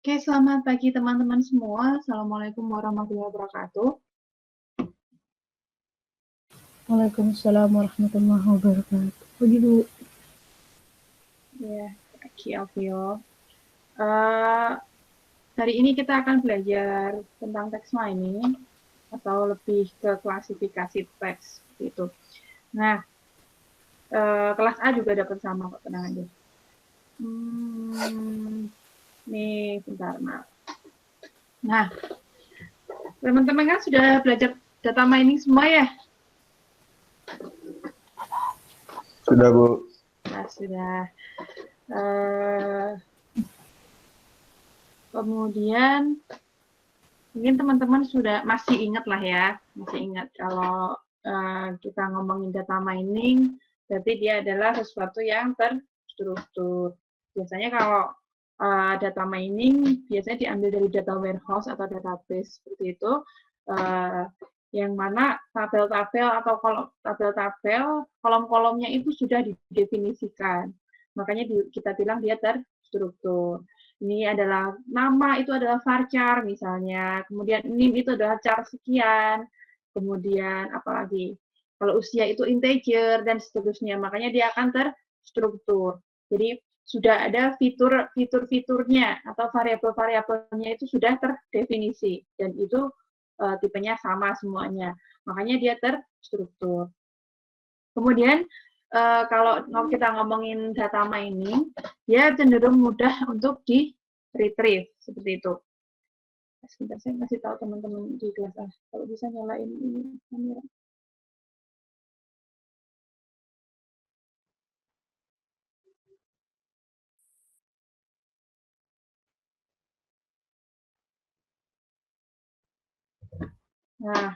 Oke, selamat pagi teman-teman semua. Assalamualaikum warahmatullahi wabarakatuh. Waalaikumsalam warahmatullahi wabarakatuh. Pagi Bu. Ya, pagi Alfio. Hari ini kita akan belajar tentang text mining atau lebih ke klasifikasi teks gitu. Nah, kelas A juga dapat sama kok, tenang aja. Nih, bentar, maaf. Nah, teman-teman kan sudah belajar data mining semua ya? Sudah, Bu. Nah, sudah. Kemudian mungkin teman-teman sudah masih ingat lah ya, masih ingat kalau kita ngomongin data mining, berarti dia adalah sesuatu yang terstruktur. Biasanya kalau data mining biasanya diambil dari data warehouse atau database seperti itu, yang mana tabel-tabel atau tabel-tabel kolom-kolomnya itu sudah didefinisikan. Makanya kita bilang dia terstruktur. Ini adalah nama itu adalah varchar misalnya, kemudian NIM itu adalah char sekian, kemudian apalagi kalau usia itu integer dan seterusnya, makanya dia akan terstruktur. Jadi sudah ada fitur-fiturnya atau variabel-variabelnya itu sudah terdefinisi dan itu tipenya sama semuanya. Makanya dia terstruktur. Kemudian kalau kita ngomongin data mining, dia cenderung mudah untuk di-retrieve seperti itu. Sebentar, saya kasih tahu teman-teman di kelas A. Kalau bisa nyalain ini kamera. Nah,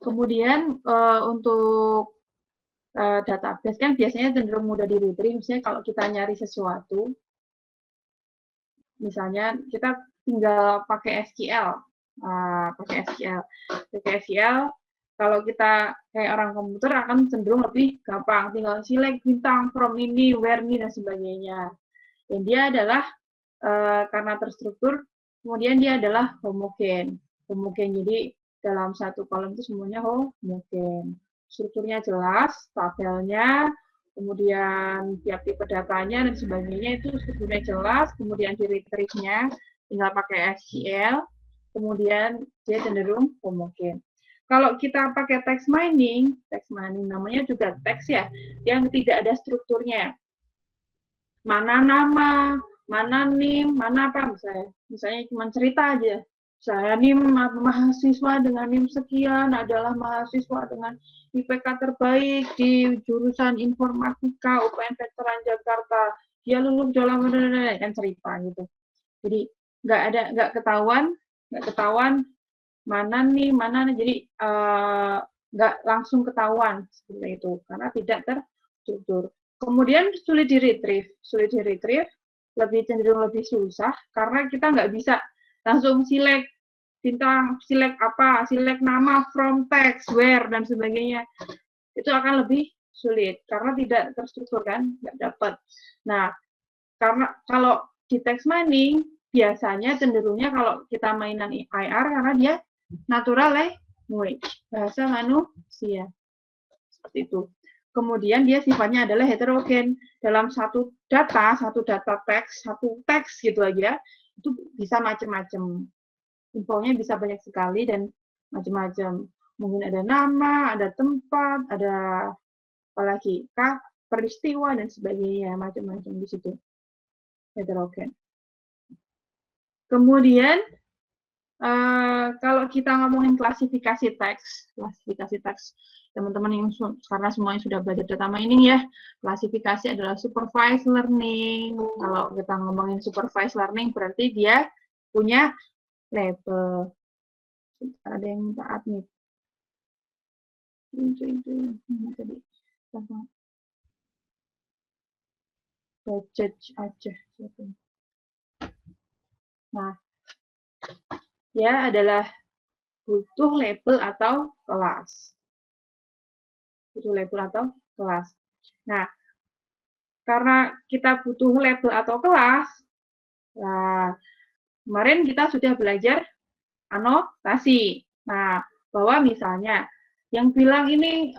kemudian untuk database kan biasanya cenderung mudah di-retrieve. Misalnya kalau kita nyari sesuatu, misalnya kita tinggal pakai SQL, pakai SQL. Kalau kita kayak orang komputer akan cenderung lebih gampang, tinggal select bintang from ini, where ini dan sebagainya. Dan dia adalah karena terstruktur, kemudian dia adalah homogen. Jadi dalam satu kolom itu semuanya homogen. Strukturnya jelas, tabelnya, kemudian tiap tipe datanya dan sebagainya itu strukturnya jelas, kemudian di retrieve-nya tinggal pakai SQL, kemudian dia cenderung homogen. Kalau kita pakai text mining namanya juga teks ya, yang tidak ada strukturnya. Mana nama, mana NIM, mana apa misalnya cuma cerita aja. Saya NIM mahasiswa dengan NIM sekian adalah mahasiswa dengan IPK terbaik di jurusan informatika UPN Veteran Jakarta. Dia lulus dalam kan cerita gitu. Jadi nggak ketahuan mana nih mana nih. Jadi nggak langsung ketahuan seperti itu karena tidak terstruktur. Kemudian sulit di retrieve, lebih cenderung lebih susah karena kita nggak bisa langsung select bintang, select nama, from, text, where dan sebagainya. Itu akan lebih sulit karena tidak terstruktur kan, nggak dapat. Nah, karena kalau di text mining biasanya cenderungnya kalau kita mainan IR karena dia natural language, bahasa manusia. Seperti itu. Kemudian dia sifatnya adalah heterogen. Dalam satu data teks, satu teks gitu aja, itu bisa macam-macam. Infonya bisa banyak sekali dan macam-macam. Mungkin ada nama, ada tempat, ada apalagi peristiwa dan sebagainya, macam-macam di situ. Heterogen. Kemudian kalau kita ngomongin klasifikasi teks, teman-teman yang karena semuanya sudah belajar data mining ya, klasifikasi adalah supervised learning. Kalau kita ngomongin supervised learning berarti dia punya label. Ada yang minta admit. Tadi budget aja. Nah, dia adalah butuh label atau kelas. Nah, karena kita butuh label atau kelas, nah, Kemarin kita sudah belajar anotasi. Nah, bahwa misalnya yang bilang ini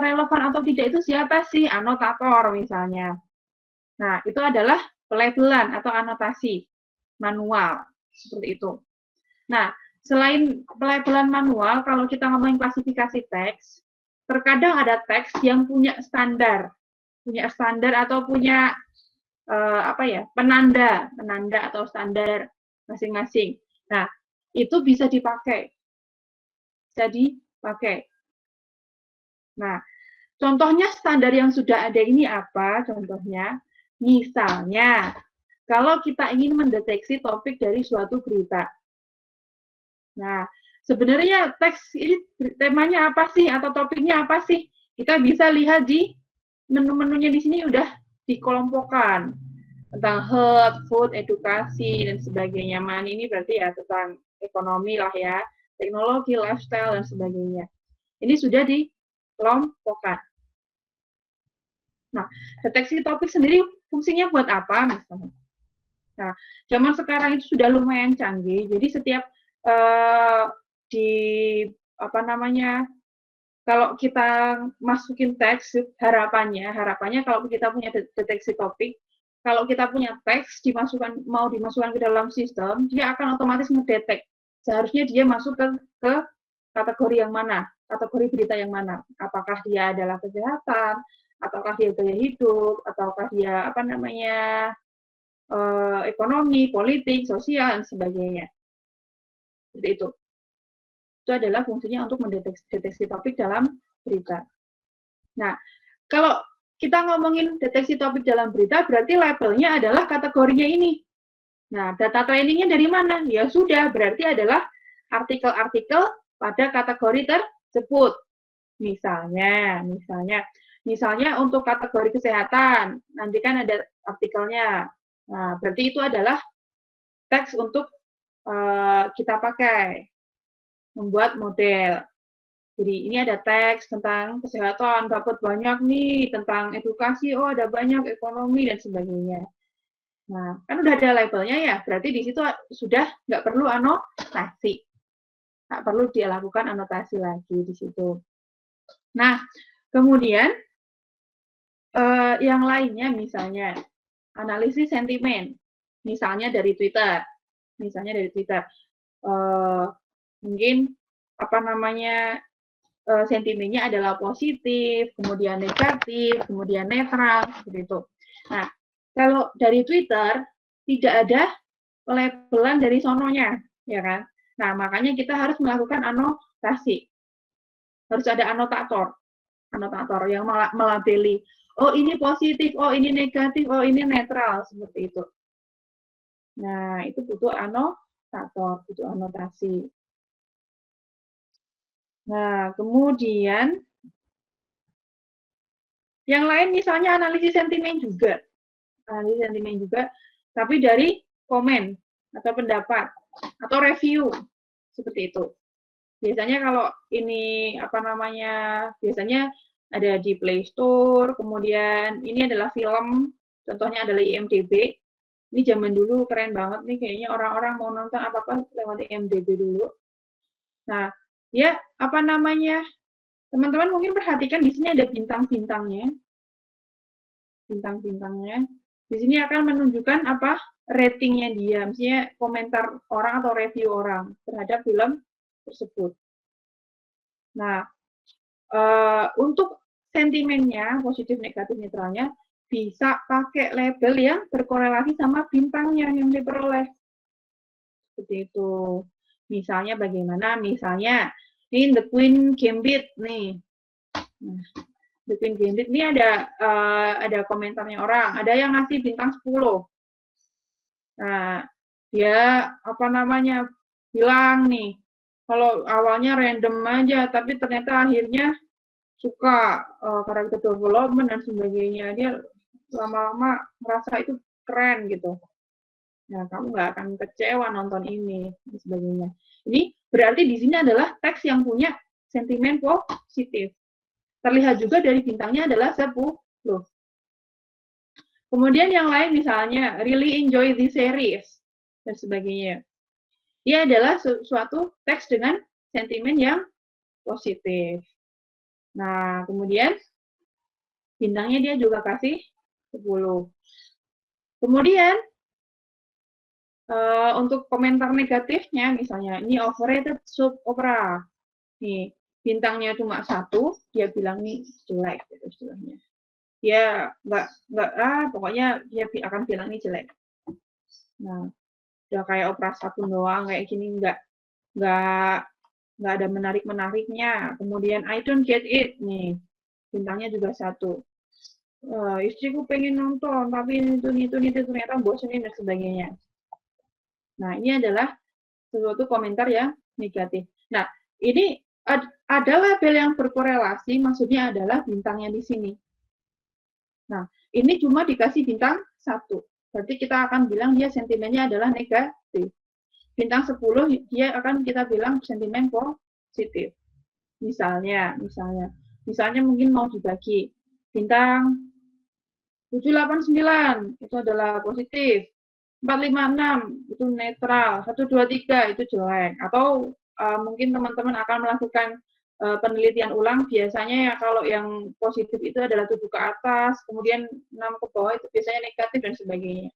relevan atau tidak itu siapa sih? Anotator misalnya. Nah, itu adalah pelabelan atau anotasi manual, seperti itu. Nah, selain pelabelan manual, kalau kita ngomongin klasifikasi teks, terkadang ada teks yang punya standar atau punya penanda atau standar masing-masing. Nah, itu bisa dipakai. Nah, contohnya standar yang sudah ada ini apa? Contohnya, misalnya, kalau kita ingin mendeteksi topik dari suatu berita. Nah, sebenarnya teks ini temanya apa sih atau topiknya apa sih? Kita bisa lihat di menu-menunya di sini udah dikelompokkan tentang health, food, edukasi dan sebagainya. Money ini berarti ya tentang ekonomi lah ya, teknologi, lifestyle dan sebagainya. Ini sudah dikelompokkan. Nah, deteksi topik sendiri fungsinya buat apa misalnya? Nah, zaman sekarang itu sudah lumayan canggih. Jadi setiap kalau kita masukin teks, harapannya kalau kita punya deteksi topik, kalau kita punya teks mau dimasukkan ke dalam sistem, dia akan otomatis mendetek. Seharusnya dia masuk ke kategori yang mana, kategori berita yang mana. Apakah dia adalah kesehatan, ataukah dia gaya hidup, ataukah dia ekonomi, politik, sosial, dan sebagainya. Seperti itu. Itu adalah fungsinya untuk mendeteksi topik dalam berita. Nah, kalau kita ngomongin deteksi topik dalam berita, berarti labelnya adalah kategorinya ini. Nah, data trainingnya dari mana? Ya sudah, berarti adalah artikel-artikel pada kategori tersebut. Misalnya untuk kategori kesehatan, nanti kan ada artikelnya. Nah, berarti itu adalah teks untuk kita pakai membuat model. Jadi ini ada teks tentang kesehatan, dapat banyak nih, tentang edukasi, oh ada banyak, ekonomi, dan sebagainya. Nah, kan udah ada labelnya ya, berarti di situ sudah nggak perlu anotasi. Nggak perlu dilakukan anotasi lagi di situ. Nah, kemudian yang lainnya misalnya analisis sentimen, misalnya dari Twitter. Mungkin sentimennya adalah positif, kemudian negatif, kemudian netral, seperti itu. Nah, kalau dari Twitter tidak ada labelan dari sononya, ya kan? Nah, makanya kita harus melakukan anotasi. Harus ada anotator yang melabeli. Oh, ini positif, oh ini negatif, oh ini netral, seperti itu. Nah, itu butuh anotator, butuh anotasi. Nah, kemudian yang lain misalnya analisis sentimen juga, tapi dari komen atau pendapat atau review seperti itu. Biasanya kalau ini biasanya ada di Play Store, kemudian ini adalah film, contohnya adalah IMDb. Ini zaman dulu keren banget nih, kayaknya orang-orang mau nonton apa-apa lewat IMDb dulu. Nah, ya teman-teman mungkin perhatikan di sini ada bintang-bintangnya. Di sini akan menunjukkan ratingnya dia, misalnya komentar orang atau review orang terhadap film tersebut. Nah, untuk sentimennya, positif, negatif, netralnya, bisa pakai label yang berkorelasi sama bintangnya yang diperoleh. Seperti itu. Misalnya bagaimana? Misalnya, ini The Queen Gambit nih. Nah, The Queen Gambit ini ada komentarnya orang, ada yang ngasih bintang 10. Nah, dia bilang nih, kalau awalnya random aja, tapi ternyata akhirnya suka karakter development dan sebagainya. Dia lama-lama merasa itu keren gitu. Nah, kamu nggak akan kecewa nonton ini dan sebagainya. Ini berarti di sini adalah teks yang punya sentimen positif. Terlihat juga dari bintangnya adalah 10. Kemudian yang lain misalnya, really enjoy this series dan sebagainya. Dia adalah suatu teks dengan sentimen yang positif. Nah, kemudian bintangnya dia juga kasih 10. Kemudian untuk komentar negatifnya, misalnya ini overrated soap opera. Nih, bintangnya cuma 1, dia bilang ini jelek gitu istilahnya. Dia pokoknya dia akan bilang ini jelek. Nah, udah kayak opera sabun doang kayak gini, nggak ada menarik-menariknya. Kemudian I don't get it nih, bintangnya juga 1. Istriku pengen nonton tapi itu ternyata bosenin dan sebagainya. Nah, ini adalah sesuatu komentar yang negatif. Nah, ini ada label yang berkorelasi, maksudnya adalah bintangnya di sini. Nah, ini cuma dikasih bintang 1. Berarti kita akan bilang dia sentimennya adalah negatif. Bintang 10 dia akan kita bilang sentimen positif. Misalnya mungkin mau dibagi bintang 789 itu adalah positif, 456 itu netral, 123 itu jelek. Atau mungkin teman-teman akan melakukan penelitian ulang, biasanya ya kalau yang positif itu adalah 7 ke atas, kemudian 6 ke bawah itu biasanya negatif dan sebagainya.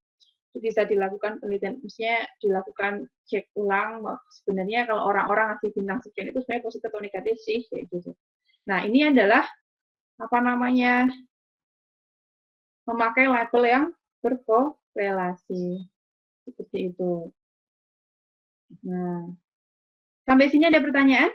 Itu bisa dilakukan penelitian, misalnya dilakukan cek ulang, sebenarnya kalau orang-orang ngasih bintang sekian itu sebenarnya positif atau negatif sih, kayak gitu. Nah, ini adalah memakai label yang berkorelasi. Seperti itu. Nah, sampai sini ada pertanyaan?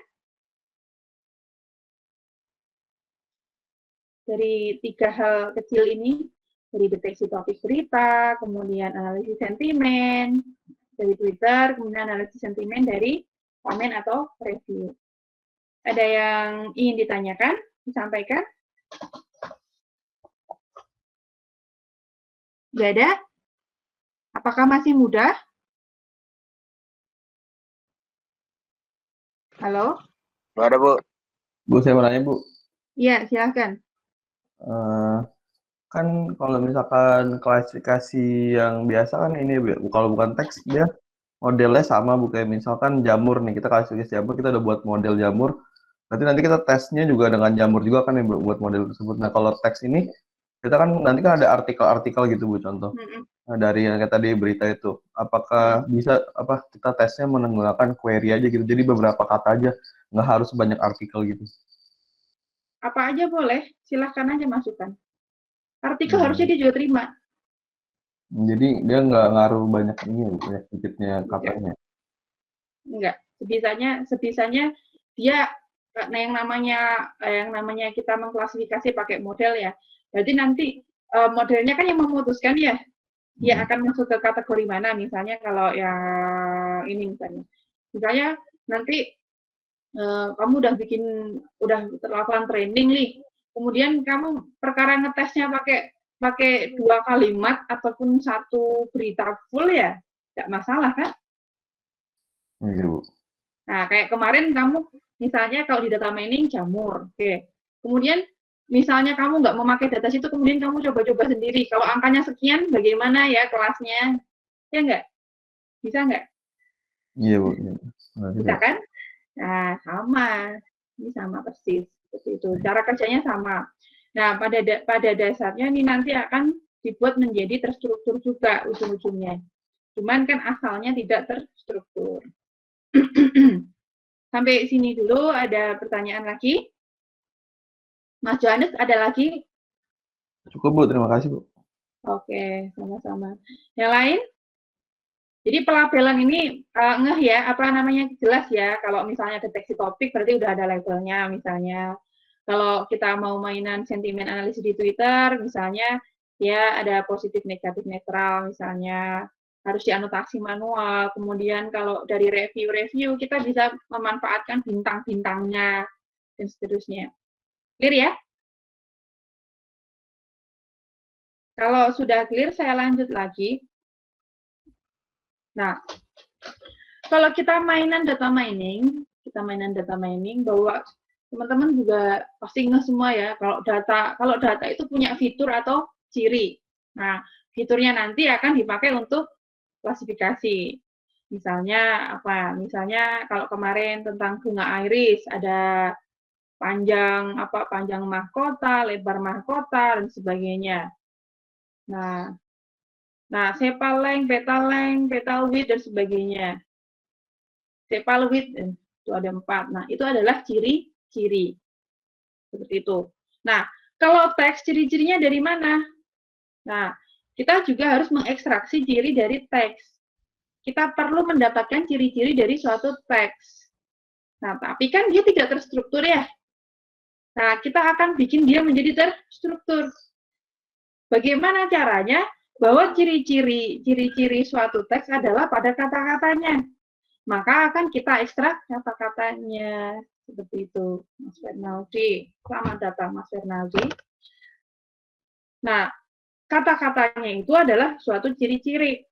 Dari 3 hal kecil ini, dari deteksi topik berita, kemudian analisis sentimen dari Twitter, kemudian analisis sentimen dari komen atau review. Ada yang ingin ditanyakan, disampaikan? Nggak ada? Apakah masih mudah? Halo? Nggak ada, Bu. Bu, saya mau nanya, Bu. Iya, silakan. Kan kalau misalkan klasifikasi yang biasa kan ini, Bu, kalau bukan teks, dia modelnya sama, Bu. Kayak misalkan jamur nih, kita klasifikasi jamur, kita udah buat model jamur, berarti nanti kita tesnya juga dengan jamur juga kan ya, Bu, buat model tersebut. Nah, kalau teks ini, kita kan nanti kan ada artikel-artikel gitu, Bu, contoh. Nah, dari yang kayak tadi berita itu, apakah bisa kita tesnya menggunakan query aja gitu, jadi beberapa kata aja, nggak harus banyak artikel gitu. Apa aja boleh, silahkan aja masukkan. Artikel harusnya dia juga terima. Jadi dia nggak ngaruh banyak banyak sedikitnya katanya. Enggak, sebisanya dia yang namanya kita mengklasifikasi pakai model ya. Berarti nanti modelnya kan yang memutuskan ya. Dia akan masuk ke kategori mana, misalnya kalau yang ini misalnya nanti kamu udah melakukan training nih, kemudian kamu perkara ngetesnya pakai 2 kalimat ataupun 1 berita full ya, nggak masalah kan? Iya, Bu. Nah, kayak kemarin kamu misalnya kalau di data mining jamur, oke. Kemudian misalnya kamu nggak memakai data situ, kemudian kamu coba-coba sendiri. Kalau angkanya sekian, bagaimana ya kelasnya? Ya nggak? Bisa nggak? Iya, Bu. Bisa kan? Nah, sama. Ini sama persis. Seperti itu. Cara kerjanya sama. Nah, pada dasarnya ini nanti akan dibuat menjadi terstruktur juga ujung-ujungnya. Cuman kan asalnya tidak terstruktur. Sampai sini dulu, ada pertanyaan lagi? Mas Johannes, ada lagi? Cukup, Bu. Terima kasih, Bu. Oke, sama-sama. Yang lain? Jadi pelabelan ini ngeh ya, jelas ya. Kalau misalnya deteksi topik berarti udah ada labelnya misalnya. Kalau kita mau mainan sentimen analisis di Twitter, misalnya ya ada positif, negatif, netral misalnya. Harus dianotasi manual. Kemudian kalau dari review kita bisa memanfaatkan bintang-bintangnya dan seterusnya. Clear ya? Kalau sudah clear, saya lanjut lagi. Nah, kalau kita mainan data mining, bahwa teman-teman juga pasti nggak semua ya, kalau data itu punya fitur atau ciri. Nah, fiturnya nanti akan dipakai untuk klasifikasi. Misalnya apa? Misalnya kalau kemarin tentang bunga iris ada panjang mahkota, lebar mahkota dan sebagainya. Nah, sepal length, petal width dan sebagainya. Sepal width itu ada 4. Nah, itu adalah ciri-ciri. Seperti itu. Nah, kalau teks ciri-cirinya dari mana? Nah, kita juga harus mengekstraksi ciri dari teks. Kita perlu mendapatkan ciri-ciri dari suatu teks. Nah, tapi kan dia tidak terstruktur ya. Nah, kita akan bikin dia menjadi terstruktur. Bagaimana caranya? Bahwa ciri-ciri suatu teks adalah pada kata-katanya. Maka akan kita ekstrak kata-katanya. Seperti itu, Mas Fernaldi. Selamat datang, Mas Fernaldi. Nah, kata-katanya itu adalah suatu ciri-ciri.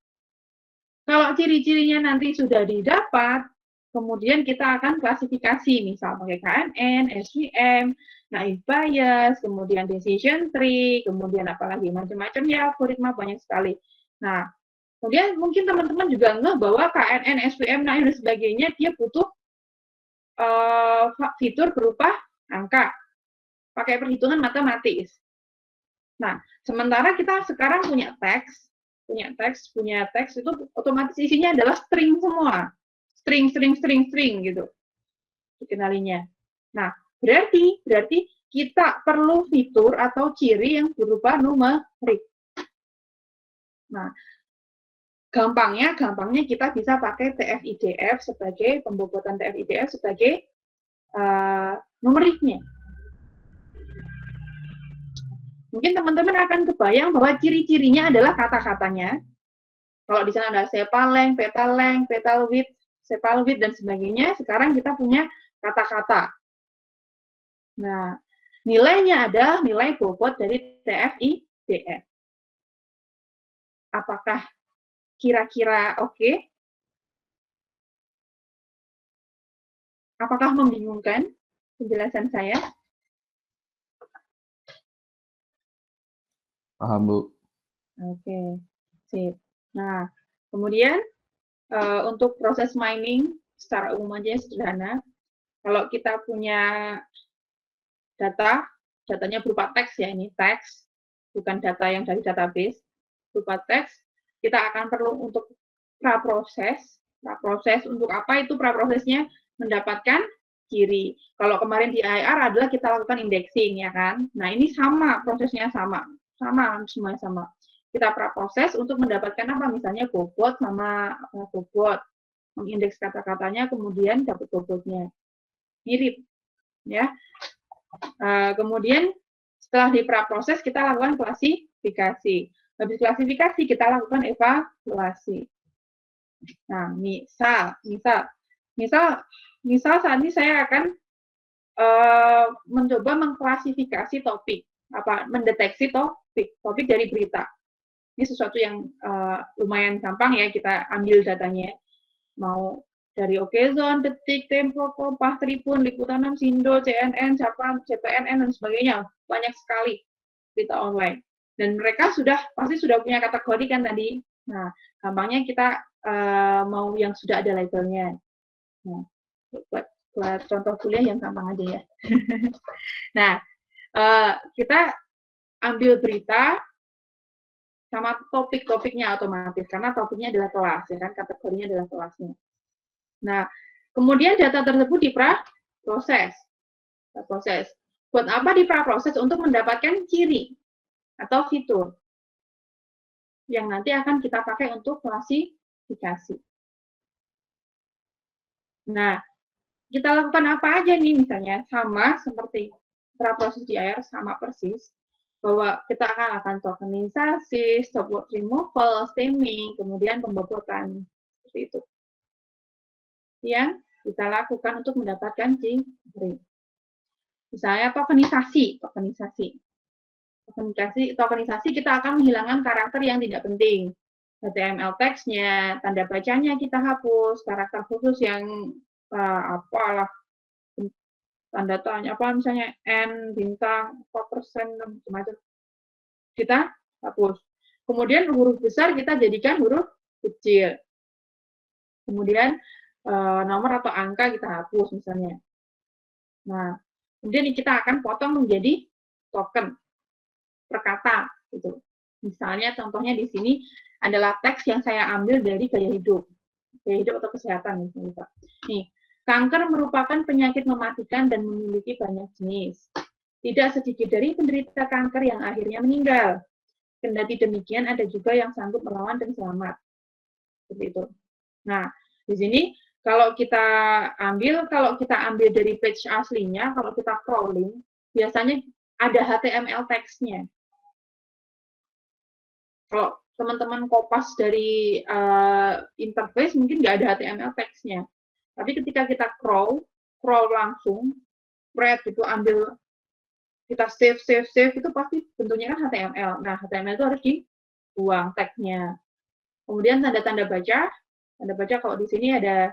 Kalau ciri-cirinya nanti sudah didapat, kemudian kita akan klasifikasi, misal pakai KNN, SVM, naive bias, kemudian decision tree, kemudian apalagi macam-macam ya, algoritma banyak sekali. Nah, kemudian mungkin teman-teman juga ngeh bahwa KNN, SVM, naive dan sebagainya dia butuh fitur berupa angka, pakai perhitungan matematis. Nah, sementara kita sekarang punya teks itu otomatis isinya adalah string semua. String gitu. Dikenalinya. Nah, berarti kita perlu fitur atau ciri yang berupa numerik. Nah, gampangnya kita bisa pakai TF-IDF sebagai pembobotan TF-IDF sebagai numeriknya. Mungkin teman-teman akan kebayang bahwa ciri-cirinya adalah kata-katanya. Kalau di sana ada sepal length, petal width, dan sebagainya, sekarang kita punya kata-kata. Nah, nilainya ada nilai bobot dari TF-IDF. Apakah kira-kira oke? Apakah membingungkan penjelasan saya? Paham, Bu. Oke, sip. Nah, kemudian untuk proses mining secara umum aja sederhana. Kalau kita punya datanya berupa teks ya, ini teks, bukan data yang dari database, berupa teks, kita akan perlu untuk praproses untuk apa itu praprosesnya? Mendapatkan ciri. Kalau kemarin di IR adalah kita lakukan indexing ya kan. Nah, ini sama prosesnya semuanya sama. Kita praproses untuk mendapatkan apa? Misalnya bobot sama bobot. Mengindeks kata-katanya, kemudian dapat bobotnya. Mirip. Ya. Kemudian setelah dipraproses, kita lakukan klasifikasi. Habis klasifikasi, kita lakukan evaluasi. Nah, misal saat ini saya akan mencoba mengklasifikasi topik, mendeteksi topik dari berita. Ini sesuatu yang lumayan gampang ya, kita ambil datanya. Mau dari Okezone, Detik, Tempo, Kompas, Tribun, Liputan 6, Sindo, CNN, CPNN, dan sebagainya. Banyak sekali berita online. Dan mereka pasti sudah punya kategori kan tadi. Nah, gampangnya kita mau yang sudah ada labelnya. Nah, buat contoh kuliah yang gampang aja ya. Nah, kita ambil berita sama topik-topiknya otomatis, karena topiknya adalah kelas, ya kan, kategorinya adalah kelasnya. Nah, kemudian data tersebut diproses. Buat apa diproses? Untuk mendapatkan ciri atau fitur yang nanti akan kita pakai untuk klasifikasi. Nah, kita lakukan apa aja nih, misalnya sama seperti praproses di IR, sama persis, bahwa kita akan lakukan tokenisasi, stop word removal, stemming, kemudian pembobotan, seperti itu. Yang kita lakukan untuk mendapatkan ciri. Misalnya tokenisasi kita akan menghilangkan karakter yang tidak penting. HTML teksnya, tanda bacanya kita hapus, karakter khusus yang apalah, tanda tanya apa misalnya n bintang 4% macam kita hapus. Kemudian huruf besar kita jadikan huruf kecil. Kemudian nomor atau angka kita hapus misalnya. Nah, kemudian kita akan potong menjadi token per kata gitu. Misalnya contohnya di sini adalah teks yang saya ambil dari gaya hidup atau kesehatan misalnya. Nih, kanker merupakan penyakit mematikan dan memiliki banyak jenis. Tidak sedikit dari penderita kanker yang akhirnya meninggal. Kendati demikian, ada juga yang sanggup melawan dan selamat. Seperti itu. Nah, di sini kalau kita ambil dari page aslinya, kalau kita crawling, biasanya ada HTML teksnya. Kalau teman-teman kopas dari interface, mungkin nggak ada HTML teksnya. Tapi ketika kita crawl langsung, spread itu ambil, kita save, itu pasti bentuknya kan HTML. Nah, HTML itu harus dibuang teksnya. Kemudian tanda-tanda baca kalau di sini ada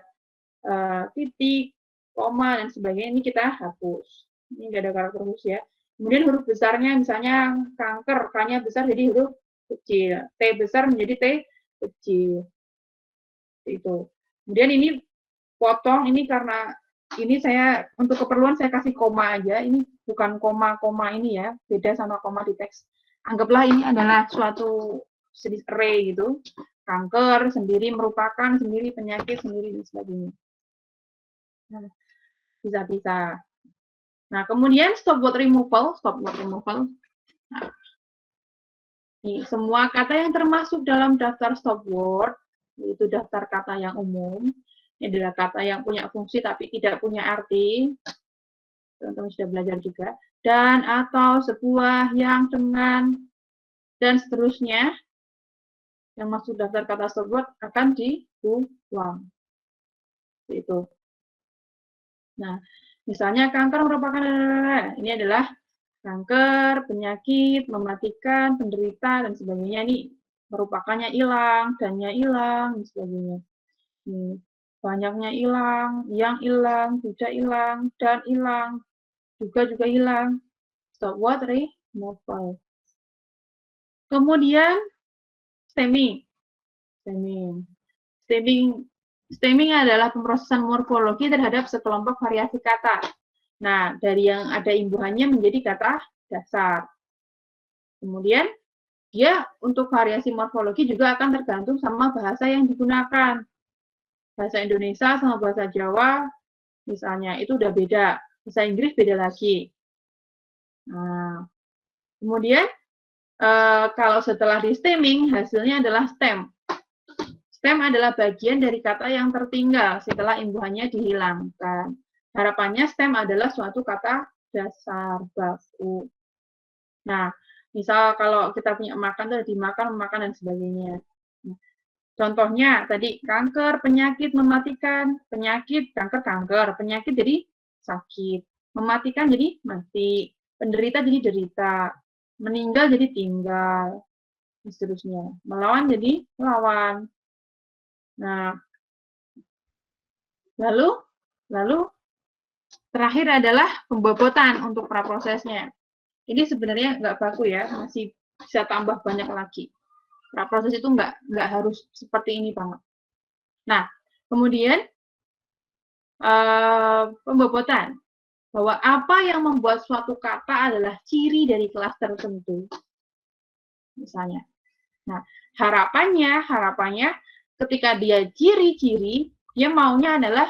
titik, koma, dan sebagainya, ini kita hapus. Ini nggak ada karakter khusus ya. Kemudian huruf besarnya, misalnya kanker, K-nya besar jadi huruf kecil, T besar menjadi T kecil. Itu. Kemudian ini potong, ini karena ini saya, untuk keperluan saya kasih koma aja, ini bukan koma-koma ini ya, beda sama koma di teks. Anggaplah ini adalah suatu array gitu, kanker sendiri, merupakan sendiri, penyakit sendiri, dan sebagainya. Nah, bisa. Nah, kemudian stop word removal. Nah, ini semua kata yang termasuk dalam daftar stop word, yaitu daftar kata yang umum. Ini adalah kata yang punya fungsi tapi tidak punya arti. Teman-teman sudah belajar juga. Dan atau sebuah, yang, dengan, dan seterusnya yang masuk daftar kata stop word akan dibuang. Itu. Nah, misalnya kanker merupakan, ini adalah kanker, penyakit, mematikan, penderita, dan sebagainya. Ini merupakannya hilang, dannya hilang, dan sebagainya. Ini, banyaknya hilang, yang hilang, tidak hilang, dan hilang, juga hilang. Stop word removal. Kemudian stemming. Stemming adalah pemrosesan morfologi terhadap sekelompok variasi kata. Nah, dari yang ada imbuhannya menjadi kata dasar. Kemudian, dia untuk variasi morfologi juga akan tergantung sama bahasa yang digunakan. Bahasa Indonesia sama bahasa Jawa, misalnya, itu udah beda. Bahasa Inggris beda lagi. Nah, kemudian, kalau setelah di stemming, hasilnya adalah stem. Stem adalah bagian dari kata yang tertinggal setelah imbuhannya dihilangkan. Harapannya stem adalah suatu kata dasar baku. Nah, misal kalau kita punya makan, itu dimakan, memakan, dan sebagainya. Contohnya tadi kanker, penyakit, mematikan, penyakit, kanker, penyakit jadi sakit, mematikan jadi mati, penderita jadi derita, meninggal jadi tinggal, dan seterusnya. Melawan jadi lawan. Nah, lalu terakhir adalah pembobotan untuk praprosesnya. Ini sebenarnya nggak baku ya, masih bisa tambah banyak lagi. Praproses itu nggak harus seperti ini banget. Nah, kemudian pembobotan, bahwa apa yang membuat suatu kata adalah ciri dari kelas tertentu, misalnya. Nah, harapannya ketika dia ciri-ciri, dia maunya adalah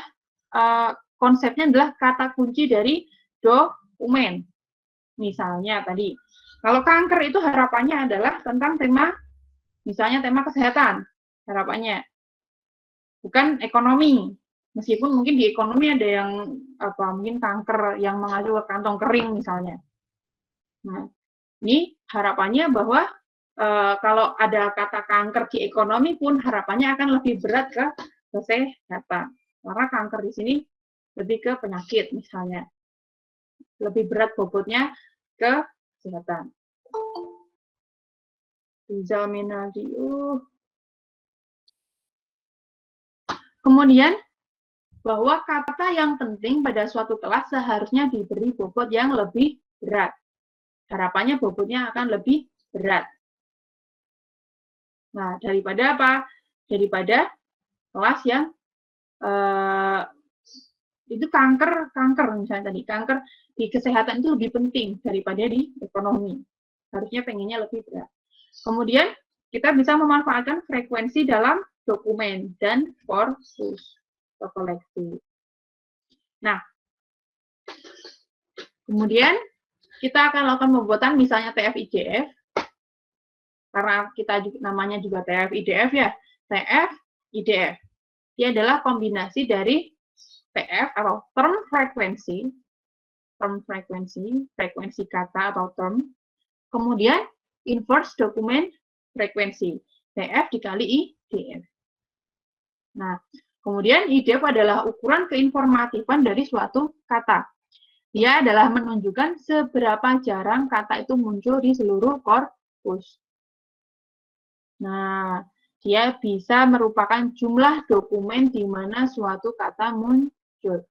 konsepnya adalah kata kunci dari dokumen. Misalnya tadi, kalau kanker itu harapannya adalah tentang tema, misalnya tema kesehatan, harapannya. Bukan ekonomi. Meskipun mungkin di ekonomi ada yang mungkin kanker yang mengacu ke kantong kering misalnya. Nah, ini harapannya bahwa kalau ada kata kanker di ekonomi pun harapannya akan lebih berat ke kesehatan. Karena kanker di sini lebih ke penyakit misalnya. Lebih berat bobotnya ke kesehatan. Kemudian, bahwa kata yang penting pada suatu kelas seharusnya diberi bobot yang lebih berat. Harapannya bobotnya akan lebih berat. Nah, daripada apa? Daripada kelas yang itu kanker misalnya tadi, kanker di kesehatan itu lebih penting daripada di ekonomi. Harusnya pengennya lebih berat. Kemudian kita bisa memanfaatkan frekuensi dalam dokumen dan korpus atau koleksi. Nah, kemudian kita akan lakukan pembuatan misalnya TF-IDF, karena kita namanya juga TF-IDF ya, TF-IDF. Dia adalah kombinasi dari TF atau term frekuensi, frekuensi kata atau term, kemudian inverse dokumen frekuensi, TF dikali IDF. Nah, kemudian IDF adalah ukuran keinformatifan dari suatu kata. Dia adalah menunjukkan seberapa jarang kata itu muncul di seluruh korpus. Nah, dia bisa merupakan jumlah dokumen di mana suatu kata muncul.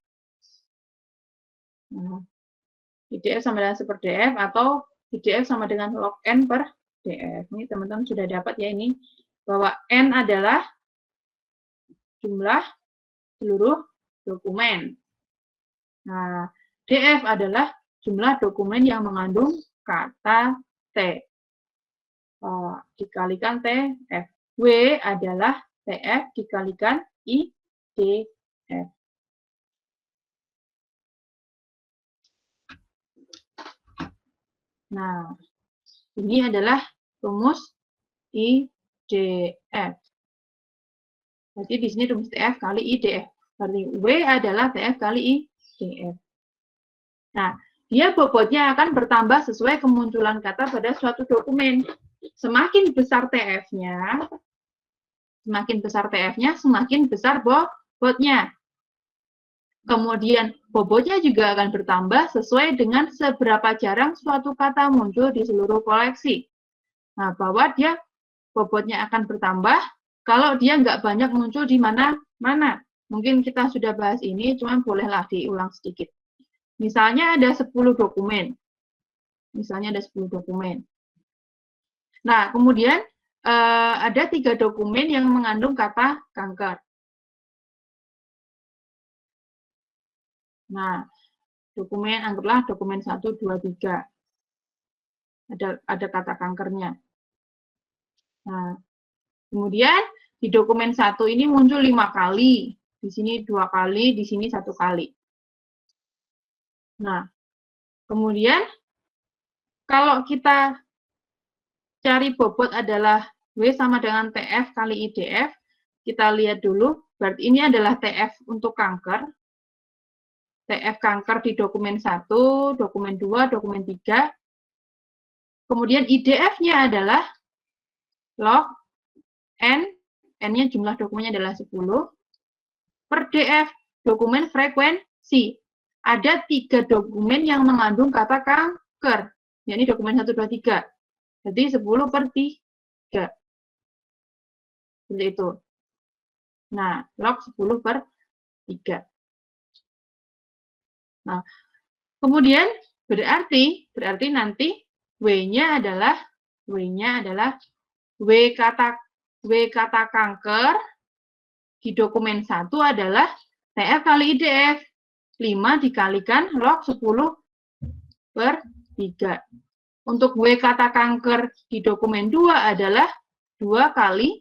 Nah, IDF sama dengan super DF atau IDF sama dengan log N per DF. Ini teman-teman sudah dapat ya ini, bahwa N adalah jumlah seluruh dokumen. Nah, DF adalah jumlah dokumen yang mengandung kata T. Dikalikan TF. W adalah TF dikalikan IDF. Nah, ini adalah rumus IDF. Jadi di sini rumus TF kali IDF. Berarti W adalah TF kali IDF. Nah, dia bobotnya akan bertambah sesuai kemunculan kata pada suatu dokumen. Semakin besar TF-nya, semakin besar bobotnya. Kemudian bobotnya juga akan bertambah sesuai dengan seberapa jarang suatu kata muncul di seluruh koleksi. Nah, bahwa dia bobotnya akan bertambah kalau dia nggak banyak muncul di mana-mana. Mungkin kita sudah bahas ini, cuman bolehlah diulang sedikit. Misalnya ada 10 dokumen. Nah, kemudian ada 3 dokumen yang mengandung kata kanker. Nah, anggaplah dokumen 1, 2, 3. Ada kata kankernya. Nah, kemudian di dokumen 1 ini muncul 5 kali. Di sini 2 kali, di sini 1 kali. Nah, kemudian kalau kita cari bobot adalah W sama dengan TF kali IDF, kita lihat dulu, berarti ini adalah TF untuk kanker. TF kanker di dokumen 1, dokumen 2, dokumen 3. Kemudian IDF-nya adalah log N, N-nya jumlah dokumennya adalah 10, per DF, dokumen frekuensi. Ada 3 dokumen yang mengandung kata kanker, yakni dokumen 1, 2, 3. Jadi 10 per 3. Seperti itu. Nah, log 10 per 3. Nah, kemudian berarti nanti W-nya adalah W kata kanker di dokumen 1 adalah TF kali IDF. 5 dikalikan log 10 per 3. Untuk W kata kanker di dokumen 2 adalah 2 kali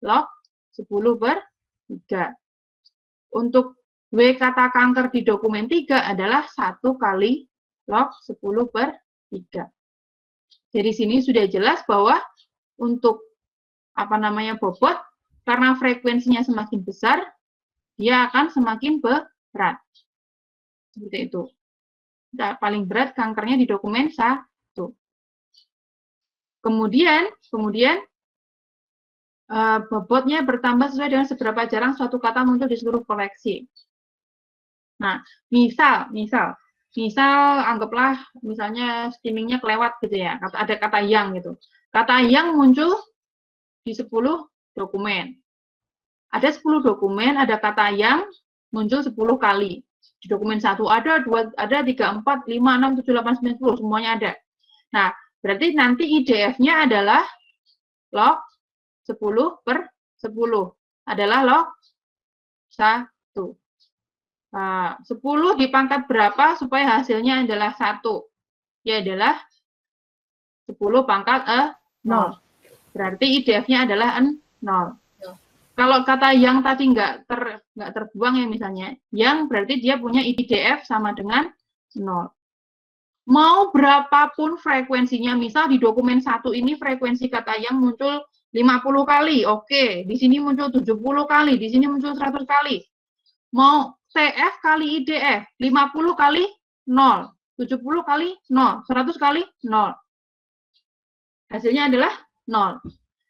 log 10 per 3. Untuk W kata kanker di dokumen 3 adalah 1 kali log 10 per 3. Dari sini sudah jelas bahwa untuk bobot, karena frekuensinya semakin besar, dia akan semakin berat. Seperti itu. Paling berat kankernya di dokumen 1. Kemudian bobotnya bertambah sesuai dengan seberapa jarang suatu kata muncul di seluruh koleksi. Nah, misal anggaplah misalnya skimmingnya kelewat gitu ya, ada kata yang gitu. Kata yang muncul di 10 dokumen. Ada 10 dokumen, ada kata yang muncul 10 kali. Di dokumen 1 ada 2, ada 3, 4, 5, 6, 7, 8, 9, 10, semuanya ada. Nah, berarti nanti IDF-nya adalah log 10 per 10. Adalah log 1. 10 dipangkat berapa supaya hasilnya adalah 1? Ya adalah 10 pangkat 0. Berarti IDF-nya adalah 0. Kalau kata yang tadi nggak terbuang ya misalnya, yang berarti dia punya IDF sama dengan 0. Mau berapapun frekuensinya, misal di dokumen 1 ini frekuensi kata yang muncul 50 kali, oke. Di sini muncul 70 kali, di sini muncul 100 kali. Mau TF kali IDF, 50 kali 0, 70 kali 0, 100 kali 0. Hasilnya adalah 0.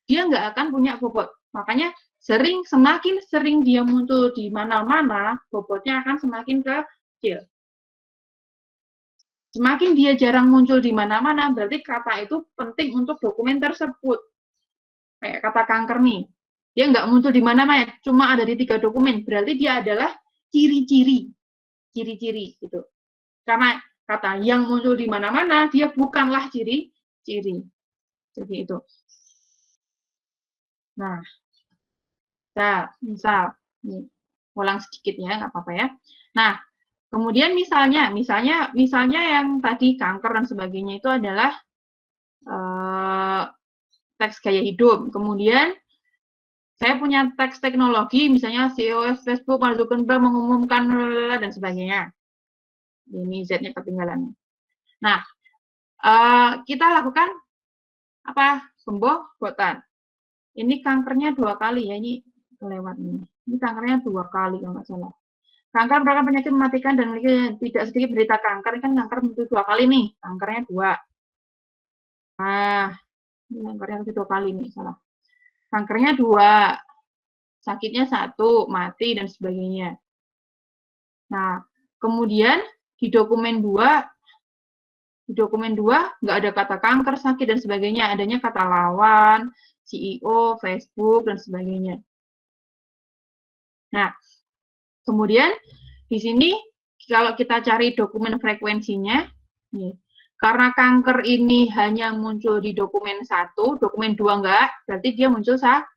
Dia nggak akan punya bobot. Makanya semakin sering dia muncul di mana-mana, bobotnya akan semakin kecil. Semakin dia jarang muncul di mana-mana, berarti kata itu penting untuk dokumen tersebut. Kayak kata kanker nih, dia nggak muncul di mana-mana, cuma ada di 3 dokumen, berarti dia adalah ciri-ciri gitu. Karena kata yang muncul di mana-mana, dia bukanlah ciri-ciri. Jadi itu. Nah, misal, nih, ulang sedikit ya, nggak apa-apa ya. Nah, kemudian misalnya yang tadi kanker dan sebagainya itu adalah teks gaya hidup. Kemudian saya punya teks teknologi, misalnya CEO Facebook Mark Zuckerberg mengumumkan dan sebagainya. Ini Z-nya ketinggalan. Nah, kita lakukan apa? Pembobotan. Ini kankernya 2 kali ya, ini kelewat ini. Ini kankernya 2 kali kalau nggak salah. Kanker merupakan penyakit mematikan dan tidak sedikit berita kanker. Ini kan kanker muncul 2 kali nih, kankernya 2. Nah, ini kankernya 2 kali nih, salah. Kankernya 2, sakitnya 1, mati dan sebagainya. Nah, kemudian di dokumen 2 nggak ada kata kanker, sakit dan sebagainya, adanya kata lawan, CEO, Facebook dan sebagainya. Nah, kemudian di sini kalau kita cari dokumen frekuensinya, nih, karena kanker ini hanya muncul di dokumen 1, dokumen 2 enggak, berarti dia muncul 1.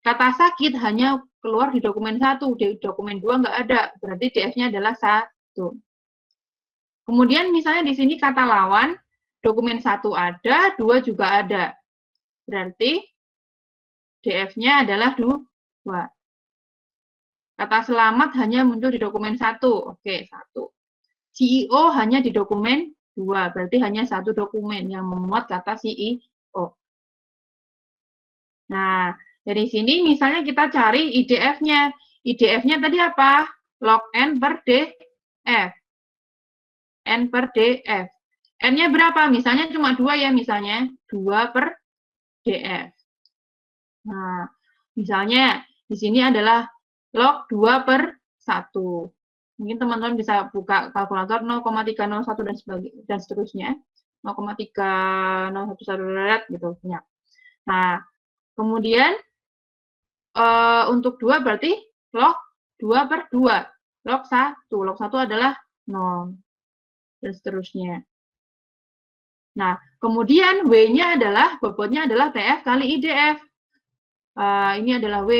Kata sakit hanya keluar di dokumen 1, di dokumen 2 enggak ada, berarti DF-nya adalah 1. Kemudian misalnya di sini kata lawan, dokumen 1 ada, 2 juga ada. Berarti DF-nya adalah 2. Kata selamat hanya muncul di dokumen 1. Oke, 1. CEO hanya di dokumen 2. Berarti hanya 1 dokumen yang memuat kata CEO. Nah, dari sini misalnya kita cari IDF-nya. IDF-nya tadi apa? Log N per DF. N per DF. N-nya berapa? Misalnya cuma 2 ya, misalnya 2 per DF. Nah, misalnya di sini adalah log 2 per 1. Mungkin teman-teman bisa buka kalkulator 0,301 dan seterusnya. 0,3011 gitu. Ya. Nah, kemudian untuk 2 berarti log 2 per 2. Log 1. Log 1 adalah 0. Dan seterusnya. Nah, kemudian W-nya adalah, bobotnya adalah TF kali IDF. Ini adalah W.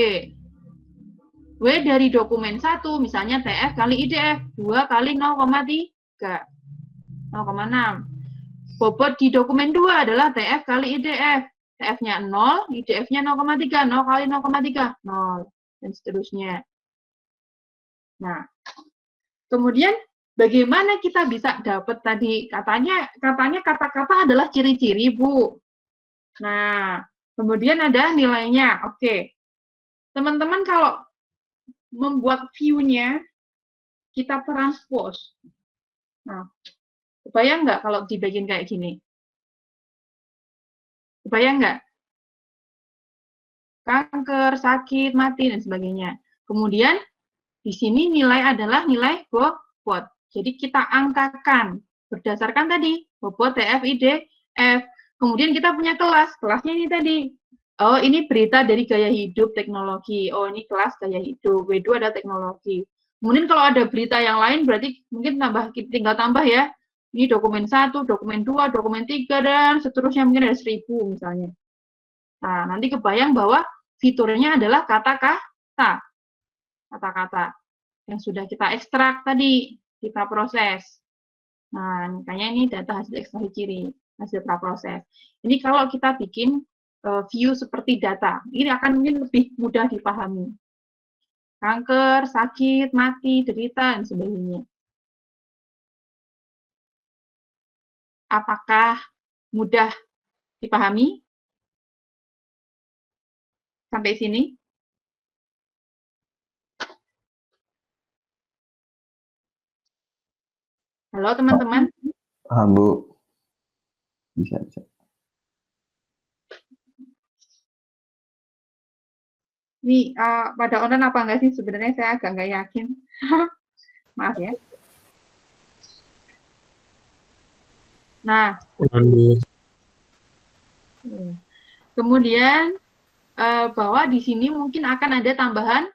W dari dokumen 1, misalnya TF kali IDF, 2 kali 0,3, 0,6. Bobot di dokumen 2 adalah TF kali IDF. TF-nya 0, IDF-nya 0,3, 0 kali 0,3, 0, dan seterusnya. Nah, kemudian bagaimana kita bisa dapat tadi, katanya kata-kata adalah ciri-ciri, Bu. Nah, kemudian ada nilainya. Oke. Teman-teman kalau membuat view-nya, kita transpose. Nah, kebayang nggak kalau dibikin kayak gini? Kebayang nggak? Kanker, sakit, mati, dan sebagainya. Kemudian, di sini nilai adalah nilai bobot. Jadi, kita angkakan berdasarkan tadi, bobot TF, IDF. Kemudian kita punya kelas. Kelasnya ini tadi. Oh, ini berita dari gaya hidup teknologi. Oh, ini kelas gaya hidup. W2 ada teknologi. Kemudian kalau ada berita yang lain, berarti mungkin tinggal tambah ya. Ini dokumen 1, dokumen 2, dokumen 3, dan seterusnya. Mungkin ada 1000 misalnya. Nah, nanti kebayang bahwa fiturnya adalah kata-kata. kata-kata yang sudah kita ekstrak tadi, kita proses. Nah, makanya ini data hasil ekstraksi ciri, hasil praproses. Ini kalau kita bikin view seperti data, ini akan mungkin lebih mudah dipahami. Kanker, sakit, mati, derita, dan sebagainya. Apakah mudah dipahami? Sampai sini? Halo teman-teman? Paham, Bu. Bisa. Ini pada online apa enggak sih? Sebenarnya saya agak nggak yakin. Maaf ya. Nah, kemudian bahwa di sini mungkin akan ada tambahan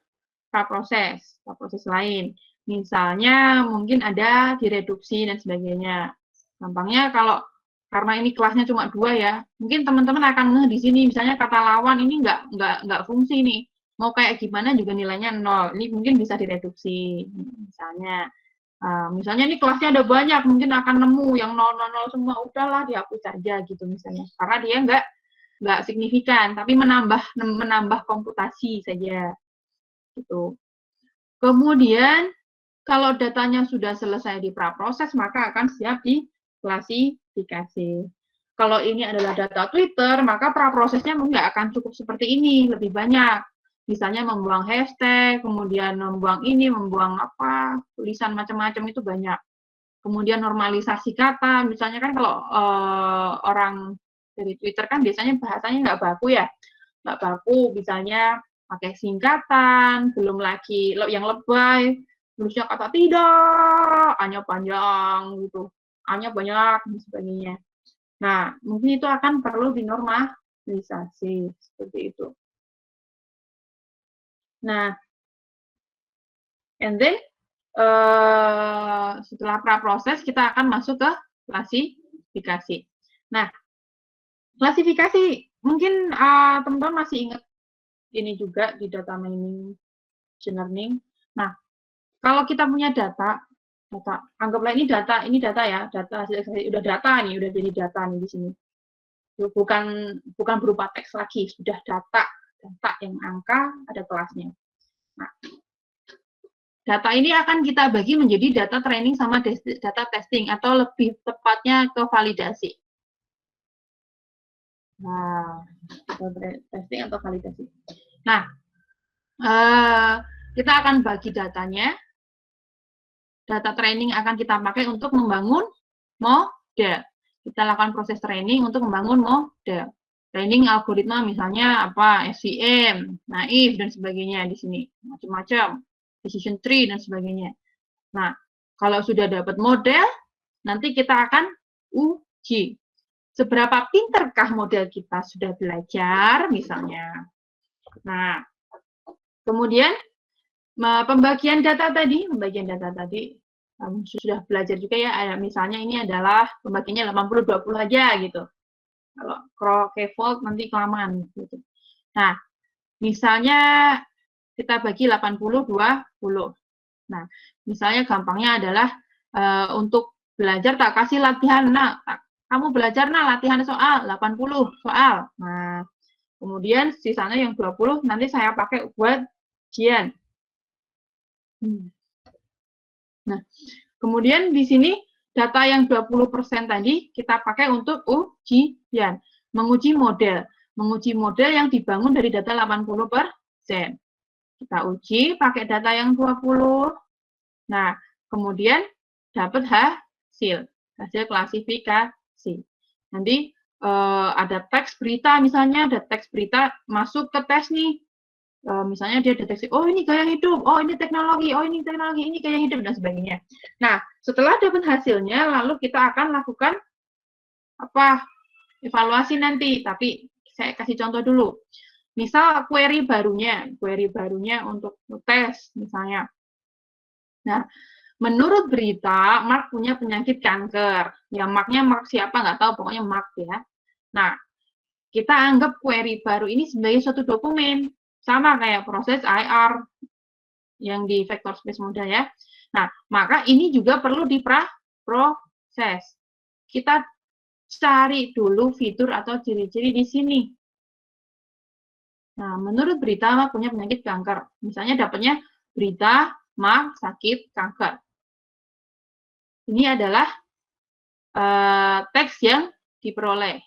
praproses lain. Misalnya mungkin ada direduksi dan sebagainya. Gampangnya kalau karena ini kelasnya cuma 2 ya, mungkin teman-teman akan ngeh di sini misalnya kata lawan ini nggak fungsi nih. Mau kayak gimana juga nilainya 0. Ini mungkin bisa direduksi misalnya. Misalnya ini kelasnya ada banyak, mungkin akan nemu yang 000 semua, udahlah dihapus saja gitu misalnya. Karena dia nggak signifikan, tapi menambah komputasi saja. Gitu. Kemudian kalau datanya sudah selesai di praproses, maka akan siap di klasifikasi. Kalau ini adalah data Twitter, maka praprosesnya nggak akan cukup seperti ini, lebih banyak. Misalnya membuang hashtag, kemudian membuang ini, membuang apa, tulisan macam-macam itu banyak. Kemudian normalisasi kata, misalnya kan kalau orang dari Twitter kan biasanya bahasanya nggak baku ya, nggak baku, misalnya pakai singkatan, belum lagi yang lebay, tulisnya kata tidak, hanya panjang gitu, hanya banyak dan sebagainya. Nah, mungkin itu akan perlu dinormalisasi seperti itu. Nah, and then setelah praproses kita akan masuk ke klasifikasi. Nah, klasifikasi mungkin teman-teman masih ingat ini juga di data mining, machine learning. Nah, kalau kita punya data, anggaplah ini data ya, data hasil ekstraksi udah data nih, udah jadi data nih di sini. Bukan berupa teks lagi, sudah data yang angka ada kelasnya. Nah, data ini akan kita bagi menjadi data training sama data testing atau lebih tepatnya ke validasi. Nah, testing atau validasi. Nah, kita akan bagi datanya. Data training akan kita pakai untuk membangun model. Kita lakukan proses training untuk membangun model. Training algoritma misalnya apa, SVM, naive dan sebagainya di sini, macam-macam, decision tree dan sebagainya. Nah, kalau sudah dapat model, nanti kita akan uji. Seberapa pinterkah model kita sudah belajar misalnya. Nah, kemudian pembagian data tadi sudah belajar juga ya, ada misalnya ini adalah pembagiannya 80-20 aja gitu. Kalau K-fold nanti kelamaan gitu. Nah, misalnya kita bagi 80-20. Nah, misalnya gampangnya adalah untuk belajar tak kasih latihan, nah kamu belajar latihan soal 80 soal. Nah, kemudian sisanya yang 20 nanti saya pakai buat ujian. Nah, kemudian di sini data yang 20% tadi kita pakai untuk ujian, menguji model yang dibangun dari data 80%. Kita uji pakai data yang 20. Nah, kemudian dapat hasil klasifikasi. Nanti ada teks berita misalnya, ada teks berita masuk ke tes nih. Misalnya dia deteksi, oh ini gaya hidup, oh ini teknologi, ini gaya hidup, dan sebagainya. Nah, setelah dapat hasilnya, lalu kita akan lakukan evaluasi nanti. Tapi saya kasih contoh dulu. Misal query barunya untuk tes misalnya. Nah, menurut berita, Mark punya penyakit kanker. Ya, Mark-nya Mark siapa nggak tahu, pokoknya Mark ya. Nah, kita anggap query baru ini sebagai suatu dokumen. Sama kayak proses IR, yang di vector space modal ya. Nah, maka ini juga perlu diproses. Kita cari dulu fitur atau ciri-ciri di sini. Nah, menurut berita Mark punya penyakit kanker. Misalnya dapatnya berita Mark sakit kanker. Ini adalah teks yang diperoleh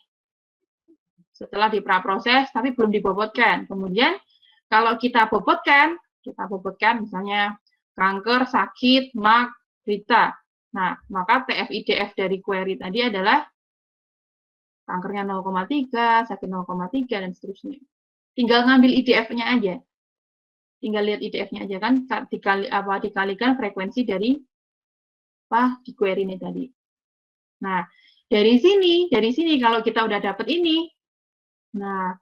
setelah dipraproses tapi belum dibobotkan. Kemudian kalau kita bobotkan misalnya kanker, sakit, Mark, berita. Nah, maka TF-IDF dari query tadi adalah kankernya 0,3, sakit 0,3, dan seterusnya. Tinggal ngambil IDF-nya aja. Tinggal lihat IDF-nya aja kan, dikalikan frekuensi dari di query ini tadi. Nah, dari sini kalau kita udah dapet ini, nah,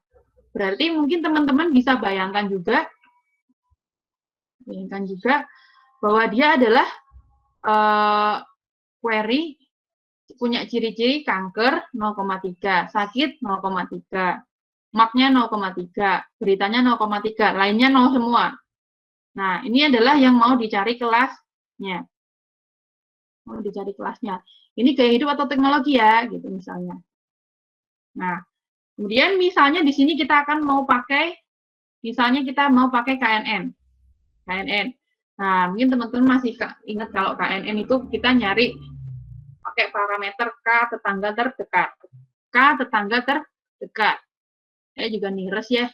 berarti mungkin teman-teman bisa bayangkan juga bahwa dia adalah query punya ciri-ciri kanker 0,3, sakit 0,3, marknya 0,3, beritanya 0,3, lainnya 0 semua. Nah, ini adalah yang mau dicari kelasnya. Ini gaya hidup atau teknologi ya, gitu misalnya. Nah, kemudian misalnya di sini kita akan mau pakai, KNN. Nah, mungkin teman-teman masih ingat kalau KNN itu kita nyari pakai parameter K tetangga terdekat. Saya juga nearest ya.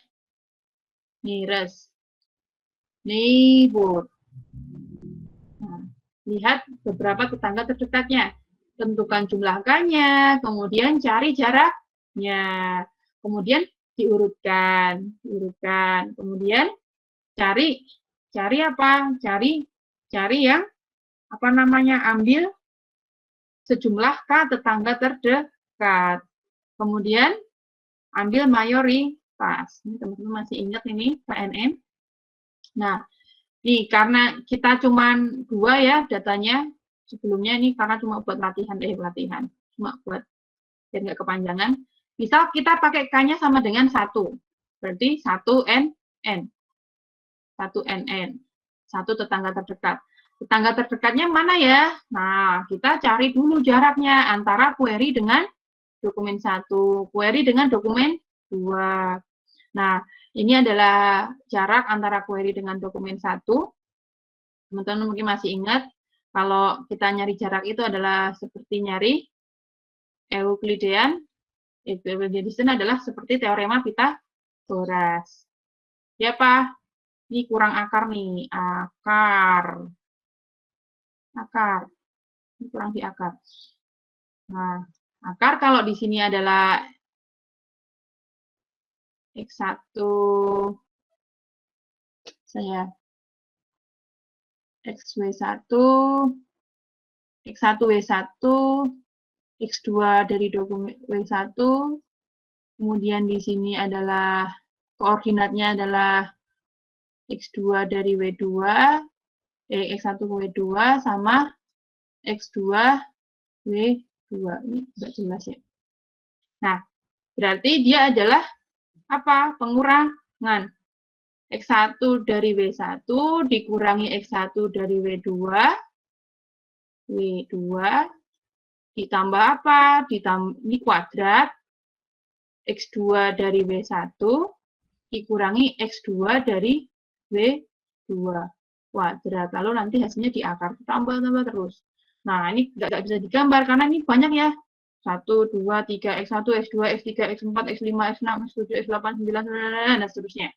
Neighbor. Nah, lihat beberapa tetangga terdekatnya. Tentukan jumlah K-nya, kemudian cari jaraknya. Kemudian diurutkan. Kemudian cari apa? Cari yang ambil sejumlah K tetangga terdekat. Kemudian ambil mayoritas. Ini teman-teman masih ingat ini KNN. Nah, nih karena kita cuman 2 ya datanya, sebelumnya ini karena cuma buat latihan, cuma buat biar nggak kepanjangan. Bisa kita pakai K-nya sama dengan 1. Berarti 1 NN. 1 tetangga terdekat. Tetangga terdekatnya mana ya? Nah, kita cari dulu jaraknya antara query dengan dokumen 1, query dengan dokumen 2. Nah, ini adalah jarak antara query dengan dokumen 1. Teman-teman mungkin masih ingat, kalau kita nyari jarak itu adalah seperti nyari Euclidean. Euclidean adalah seperti teorema Pythagoras. Ya, Pak? Ini kurang akar nih. Akar. Ini kurang di akar. Nah, akar kalau di sini adalah X1 XW1, X1W1, X2 dari dokumen W1, kemudian di sini adalah koordinatnya adalah X2 dari W2, X1 W2 sama X2 W2. Ini tidak jelas ya. Nah, berarti dia adalah apa? Pengurangan. X1 dari W1 dikurangi X1 dari W2 ditambah apa? Ini kuadrat. X2 dari W1 dikurangi X2 dari W2 kuadrat. Lalu nanti hasilnya diakar, tambah terus. Nah, ini nggak bisa digambar karena ini banyak ya. 1, 2, 3, X1, X2, X3, X4, X5, X6, X7, X8, 9, dan seterusnya.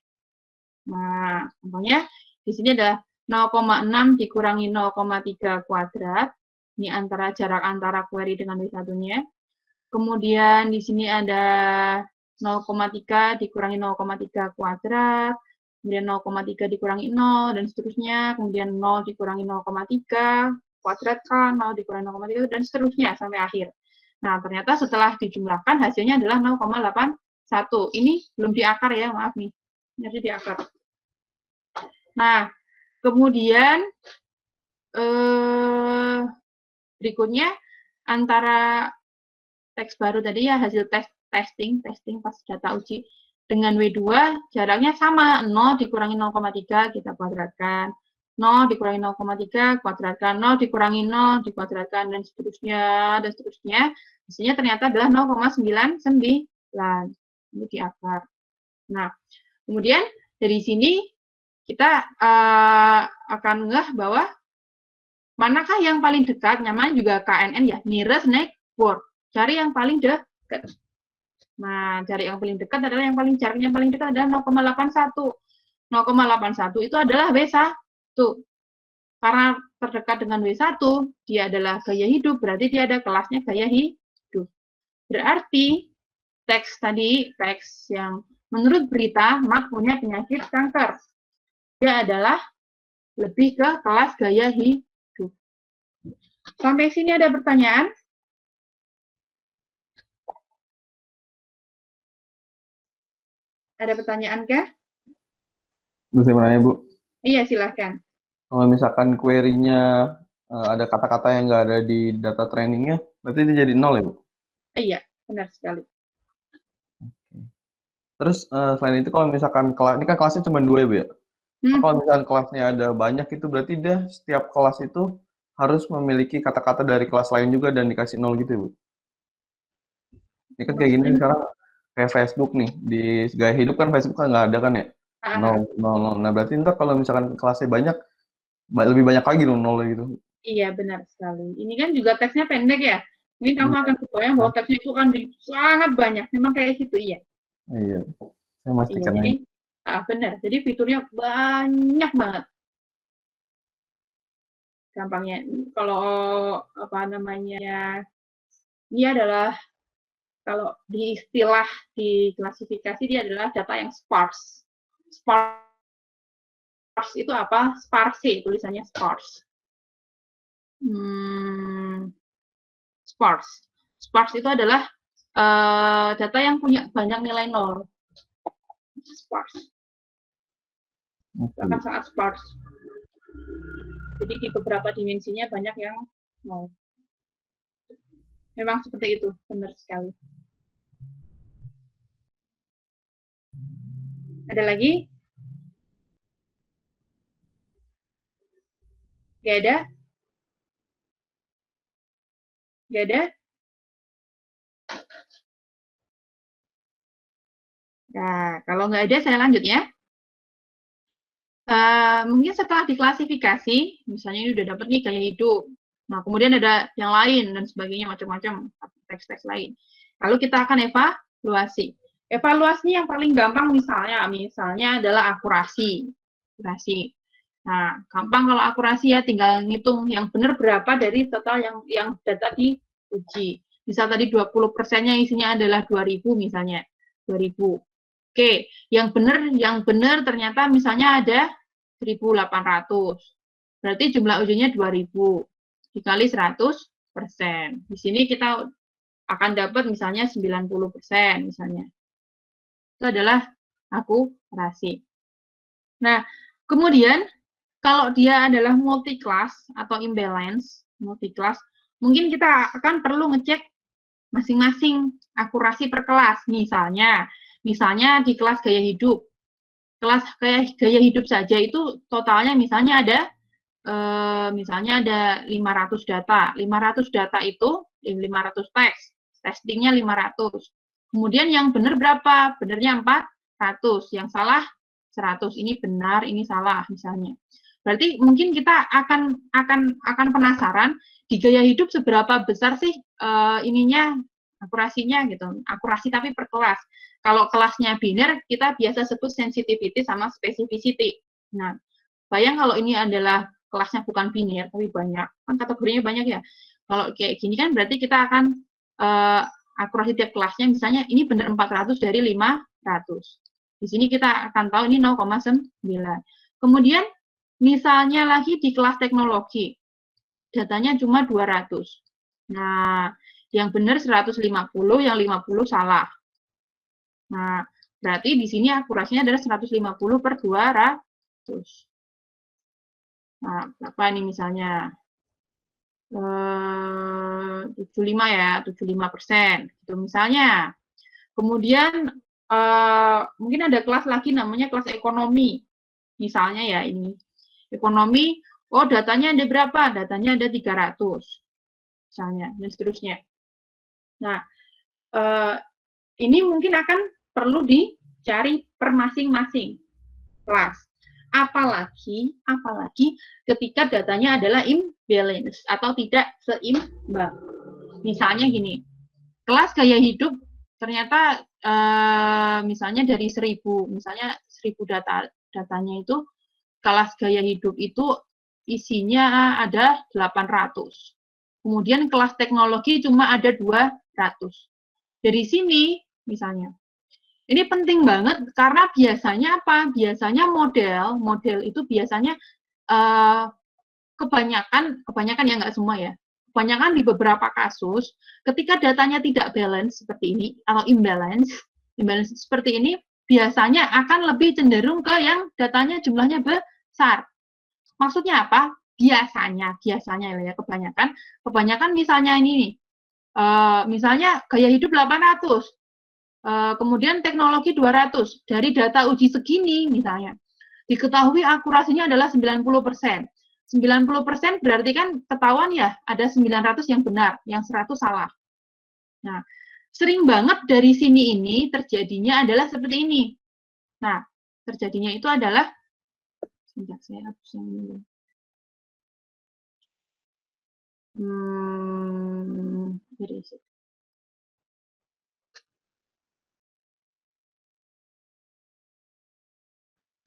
Nah, contohnya di sini ada 0,6 dikurangi 0,3 kuadrat. Ini antara jarak antara query dengan W1-nya. Kemudian di sini ada 0,3 dikurangi 0,3 kuadrat. Kemudian 0,3 dikurangi 0, dan seterusnya. Kemudian 0 dikurangi 0,3 kuadrat kan, 0 dikurangi 0,3, dan seterusnya sampai akhir. Nah, ternyata setelah dijumlahkan hasilnya adalah 0,81. Ini belum diakar ya, maaf nih. Ini diakar. Nah, kemudian berikutnya antara teks baru tadi ya, hasil testing pas data uji dengan W2 jaraknya sama, 0 dikurangi 0,3 kita kuadratkan. 0 dikurangi 0,3, kuadratkan 0 dikurangi 0, dikuadratkan, dan seterusnya, dan seterusnya. Hasilnya ternyata adalah 0,99. Ini di akar. Nah, kemudian dari sini kita akan ngeh bahwa manakah yang paling dekat, namanya juga KNN ya, nearest neighbor. Cari yang paling dekat. Nah, cari yang paling dekat adalah yang paling jaraknya paling dekat adalah 0,81. 0,81 itu adalah W1. Karena terdekat dengan W1, dia adalah gaya hidup, berarti dia ada kelasnya gaya hidup. Berarti teks tadi, teks yang menurut berita, Mark punya penyakit kanker. Dia adalah lebih ke kelas gaya hidup. Sampai sini ada pertanyaan? Ada pertanyaan kah? Bisa menanya, Bu? Iya, silahkan. Kalau misalkan query-nya ada kata-kata yang nggak ada di data trainingnya, berarti dia jadi 0 ya, Bu? Iya, benar sekali. Terus selain itu kalau misalkan kelas, ini kan kelasnya cuma 2 ya, Bu ya? Kalau misalkan kelasnya ada banyak itu berarti dia setiap kelas itu harus memiliki kata-kata dari kelas lain juga dan dikasih 0 gitu ya, Bu? Ini kan kayak gini sekarang kayak Facebook nih, di gaya hidup kan Facebook kan nggak ada kan ya? 0, 0, 0. Nah berarti ntar kalau misalkan kelasnya banyak, lebih banyak lagi dong 0 gitu. Iya, benar sekali. Ini kan juga teksnya pendek ya. Ini kamu akan kebayang bahwa teksnya itu kan sangat banyak. Memang kayak gitu, iya. Iya, saya pastikan Iya, jadi benar. Jadi fiturnya banyak banget. Gampangnya, kalau apa namanya, ini adalah kalau di istilah di klasifikasi dia adalah data yang sparse. Sparse itu apa? Sparse, tulisannya sparse. Sparse. Sparse itu adalah data yang punya banyak nilai 0. Sparse. Akan sangat sparse. Jadi di beberapa dimensinya banyak yang 0. Memang seperti itu, benar sekali. Ada lagi? Gak ada? Gak ada? Nah, kalau nggak ada, saya lanjut ya. Mungkin setelah diklasifikasi, misalnya ini udah dapat nih gaya hidup. Nah, kemudian ada yang lain dan sebagainya, macam-macam teks-teks lain. Lalu kita akan evaluasi. Evaluasi yang paling gampang misalnya adalah akurasi. Nah, gampang kalau akurasi ya, tinggal ngitung yang benar berapa dari total yang data diuji. Misal tadi 20%-nya isinya adalah 2000 misalnya. 2000. Oke, yang benar ternyata misalnya ada 1.800. Berarti jumlah ujinya 2.000 dikali 100%. Di sini kita akan dapat misalnya 90% misalnya. Itu adalah akurasi. Nah, kemudian kalau dia adalah multi-class atau imbalance, multi-class, mungkin kita akan perlu ngecek masing-masing akurasi per kelas. Misalnya di kelas gaya hidup. Kelas gaya hidup saja itu totalnya misalnya ada 500 data. 500 data itu 500 teks. Testingnya 500. Kemudian yang benar berapa? Benarnya 400. Yang salah 100. Ini benar, ini salah misalnya. Berarti mungkin kita akan penasaran di gaya hidup seberapa besar sih akurasinya gitu. Akurasi tapi per kelas. Kalau kelasnya biner, kita biasa sebut sensitivity sama specificity. Nah, bayang kalau ini adalah kelasnya bukan biner, tapi banyak. Kan kategorinya banyak ya. Kalau kayak gini kan berarti kita akan akurasi tiap kelasnya, misalnya ini benar 400 dari 500. Di sini kita akan tahu ini 0,9. Kemudian, misalnya lagi di kelas teknologi, datanya cuma 200. Nah, yang benar 150, yang 50 salah. Nah, berarti di sini akurasinya adalah 150 per 200. Nah, berapa ini misalnya? 75 ya, 75%. Gitu misalnya. Kemudian, mungkin ada kelas lagi namanya kelas ekonomi. Misalnya ya ini. Ekonomi, oh datanya ada berapa? Datanya ada 300, misalnya, dan seterusnya. Nah, ini mungkin akan perlu dicari per masing-masing kelas. Apalagi ketika datanya adalah imbalance atau tidak seimbang. Misalnya gini, kelas gaya hidup ternyata misalnya dari 1000 datanya itu kelas gaya hidup itu isinya ada 800. Kemudian kelas teknologi cuma ada 200. Dari sini misalnya. Ini penting banget karena biasanya apa? Biasanya model itu biasanya kebanyakan ya, nggak semua ya. Kebanyakan di beberapa kasus ketika datanya tidak balance seperti ini atau imbalance seperti ini biasanya akan lebih cenderung ke yang datanya jumlahnya besar. Maksudnya apa? Biasanya ya kebanyakan misalnya ini nih. Misalnya gaya hidup 800. Kemudian teknologi 200. Dari data uji segini misalnya. Diketahui akurasinya adalah 90%. 90% berarti kan ketahuan ya ada 900 yang benar, yang 100 salah. Nah, sering banget dari sini ini terjadinya adalah seperti ini. Nah, terjadinya itu adalah sebentar saya hapus yang ini.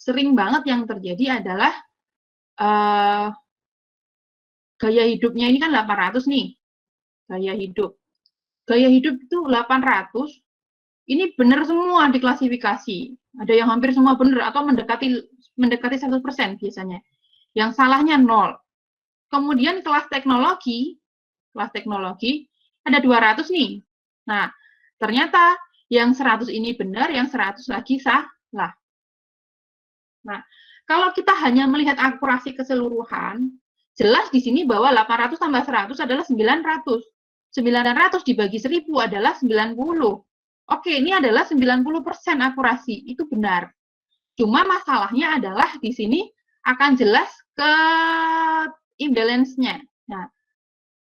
Sering banget yang terjadi adalah gaya hidupnya ini kan 800 nih. Gaya hidup itu 800, ini benar semua diklasifikasi. Ada yang hampir semua benar atau mendekati 100% biasanya. Yang salahnya 0. Kemudian kelas teknologi ada 200 nih. Nah, ternyata yang 100 ini benar, yang 100 lagi salah. Nah, kalau kita hanya melihat akurasi keseluruhan, jelas di sini bahwa 800 tambah 100 adalah 900. 900 dibagi 1000 adalah 90. Oke, ini adalah 90% akurasi, itu benar. Cuma masalahnya adalah di sini akan jelas ke imbalance-nya. Nah,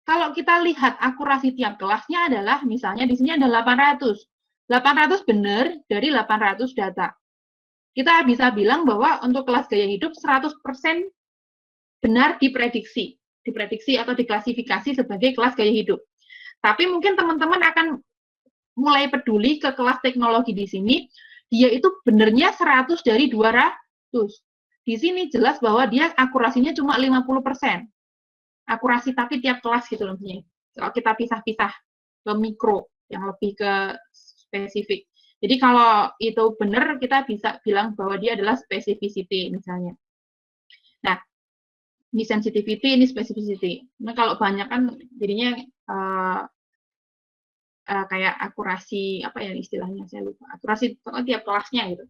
kalau kita lihat akurasi tiap kelasnya adalah, misalnya di sini ada 800. 800 benar dari 800 data. Kita bisa bilang bahwa untuk kelas gaya hidup 100% benar diprediksi atau diklasifikasi sebagai kelas gaya hidup. Tapi mungkin teman-teman akan mulai peduli ke kelas teknologi di sini, dia itu benernya 100 dari 200. Di sini jelas bahwa dia akurasinya cuma 50%. Akurasi tapi tiap kelas gitu loh. Kalau kita pisah-pisah ke mikro, yang lebih ke spesifik. Jadi kalau itu benar, kita bisa bilang bahwa dia adalah specificity misalnya. Nah, ini sensitivity, ini specificity. Nah, kalau banyak kan jadinya kayak akurasi, apa ya istilahnya, saya lupa. Akurasi tiap kelasnya gitu.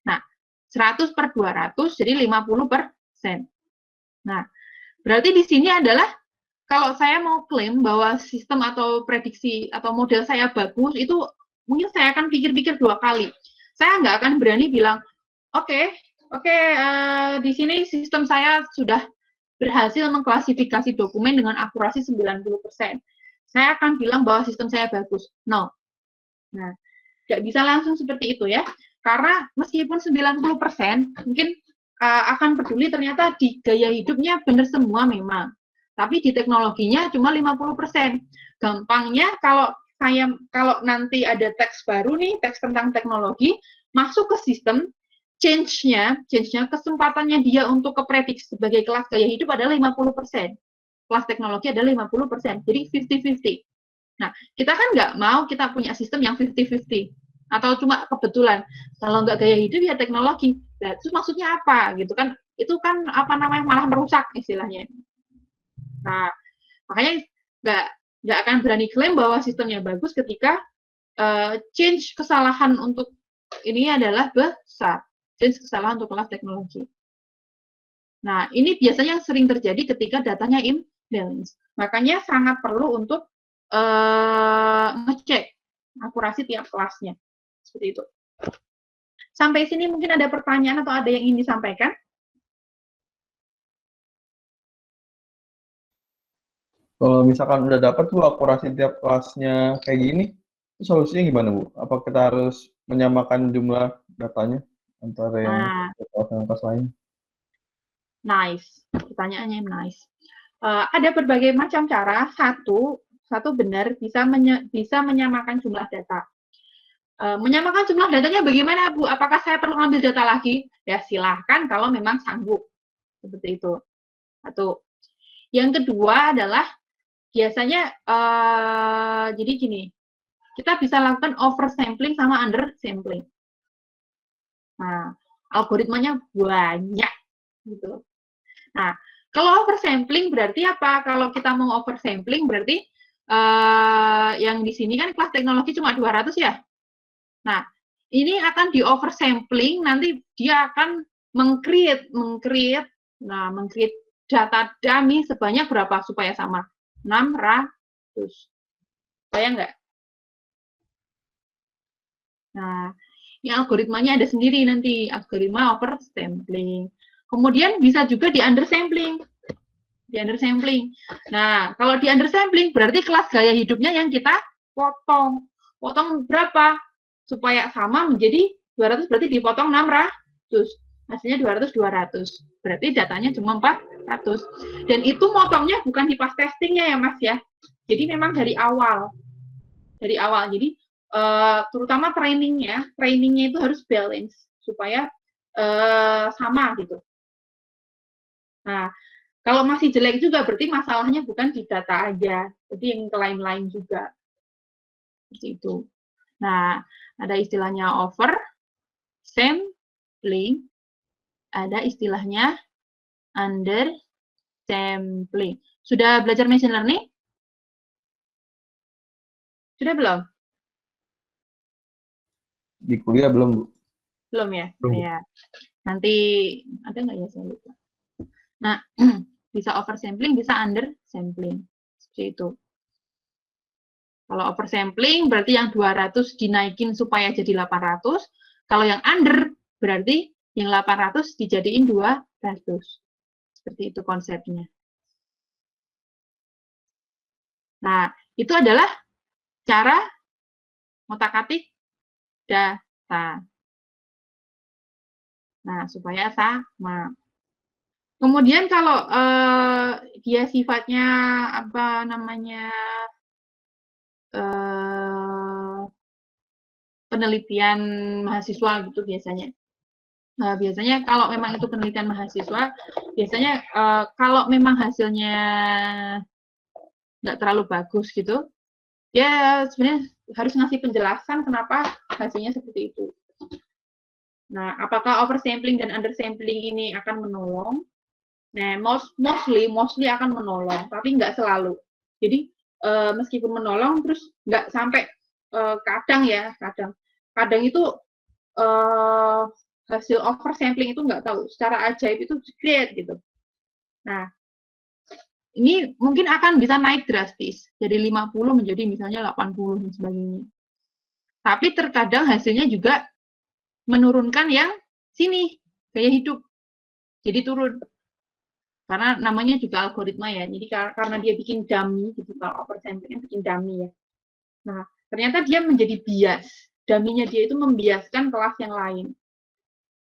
Nah, 100 per 200, jadi 50%. Nah, berarti di sini adalah, kalau saya mau klaim bahwa sistem atau prediksi atau model saya bagus, itu mungkin saya akan pikir-pikir 2 kali. Saya nggak akan berani bilang, oke, di sini sistem saya sudah berhasil mengklasifikasi dokumen dengan akurasi 90%. Saya akan bilang bahwa sistem saya bagus. No. Nah, nggak bisa langsung seperti itu ya. Karena meskipun 90%, mungkin akan peduli ternyata di gaya hidupnya benar semua memang. Tapi di teknologinya cuma 50%. Gampangnya kalau nanti ada teks baru nih, teks tentang teknologi, masuk ke sistem, change-nya, kesempatannya dia untuk keprediksi sebagai kelas gaya hidup adalah 50%. Kelas teknologi adalah 50%. Jadi 50-50. Nah, kita kan nggak mau kita punya sistem yang 50-50. Atau cuma kebetulan. Kalau nggak gaya hidup, ya teknologi. Nah, itu maksudnya apa? Gitu kan? Itu kan malah merusak istilahnya. Nah, makanya nggak akan berani klaim bahwa sistemnya bagus ketika change kesalahan untuk ini adalah besar. Change kesalahan untuk kelas teknologi. Nah, ini biasanya yang sering terjadi ketika datanya imbalance. Makanya sangat perlu untuk ngecek akurasi tiap kelasnya. Seperti itu. Sampai sini mungkin ada pertanyaan atau ada yang ingin disampaikan? Kalau misalkan udah dapat tuh akurasi tiap kelasnya kayak gini, itu solusinya gimana, Bu? Apa kita harus menyamakan jumlah datanya antara yang Nah, satu kelas dengan kelas lain? nice. Pertanyaannya nice. Ada berbagai macam cara. Satu benar bisa menyamakan jumlah data. Menyamakan jumlah datanya bagaimana, Bu? Apakah saya perlu ambil data lagi? Ya silahkan kalau memang sanggup. Seperti itu. Satu. Yang kedua adalah biasanya jadi gini, kita bisa lakukan oversampling sama undersampling. Nah, algoritmanya banyak gitu. Nah, kalau oversampling berarti apa? Kalau kita mau oversampling berarti yang di sini kan kelas teknologi cuma 200 ya. Nah, ini akan di oversampling, nanti dia akan mengcreate data dummy sebanyak berapa supaya sama? 600. Bayang nggak? Nah, ini algoritmanya ada sendiri nanti, algoritma oversampling. Kemudian bisa juga di undersampling. Nah, kalau di undersampling berarti kelas gaya hidupnya yang kita potong. Potong berapa? Supaya sama menjadi 200 berarti dipotong 600. Hasilnya 200. Berarti datanya cuma 400. Dan itu motongnya bukan di pas testingnya ya Mas ya. Jadi memang dari awal. Jadi terutama trainingnya itu harus balance supaya sama gitu. Nah, kalau masih jelek juga berarti masalahnya bukan di data aja, jadi yang lain-lain juga. Seperti itu. Nah, ada istilahnya oversampling, ada istilahnya undersampling. Sudah belajar machine learning? Sudah belum? Di kuliah belum, Bu? Belum ya? Belum. Ya. Nanti ada nggak ya saya lupa. Nah, bisa oversampling, bisa undersampling. Seperti itu. Kalau oversampling berarti yang 200 dinaikin supaya jadi 800. Kalau yang under berarti yang 800 dijadiin 200. Seperti itu konsepnya. Nah, itu adalah cara ngotak-atik data. Nah, supaya sama. Kemudian kalau dia sifatnya apa namanya penelitian mahasiswa gitu biasanya. Nah, biasanya kalau memang itu penelitian mahasiswa, biasanya kalau memang hasilnya nggak terlalu bagus gitu, ya sebenarnya harus ngasih penjelasan kenapa hasilnya seperti itu. Nah, apakah oversampling dan undersampling ini akan menolong? Nah, mostly akan menolong, tapi nggak selalu. Jadi meskipun menolong, terus nggak sampai kadang itu hasil oversampling itu nggak tahu secara ajaib itu great gitu. Nah, ini mungkin akan bisa naik drastis dari 50 menjadi misalnya 80 dan sebagainya. Tapi terkadang hasilnya juga menurunkan yang sini gaya hidup. Jadi turun. Karena namanya juga algoritma ya. Jadi karena dia bikin dummy gitu, kalau oversampling bikin dummy ya. Nah, ternyata dia menjadi bias. Dummy-nya dia itu membiaskan kelas yang lain.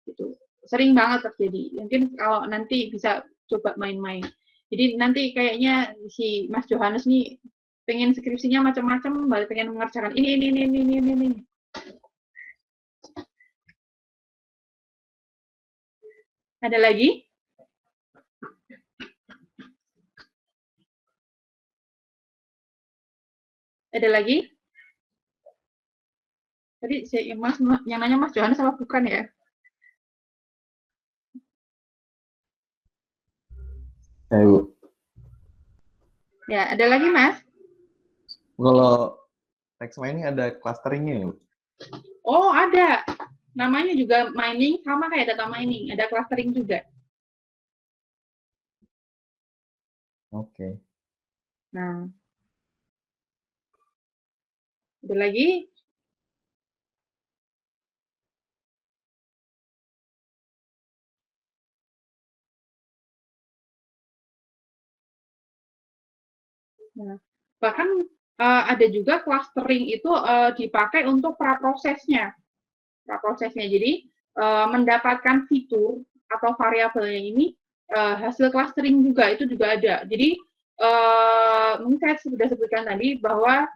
Gitu. Sering banget terjadi. Mungkin kalau nanti bisa coba main-main. Jadi nanti kayaknya si Mas Johannes nih pengen skripsinya macam-macam, pengen mengerjakan ini. Ada lagi? Ada lagi? Tadi Mas yang nanya Mas Johannes apa bukan ya? Bu. Ya, ada lagi Mas? Kalau text mining ada clusteringnya ya, Bu? Oh, ada. Namanya juga mining, sama kayak data mining. Ada clustering juga. Oke. Nah, ada lagi? Nah, bahkan ada juga clustering itu dipakai untuk praprosesnya. Jadi mendapatkan fitur atau variabelnya ini hasil clustering juga itu juga ada. Jadi mungkin saya sudah sebutkan tadi bahwa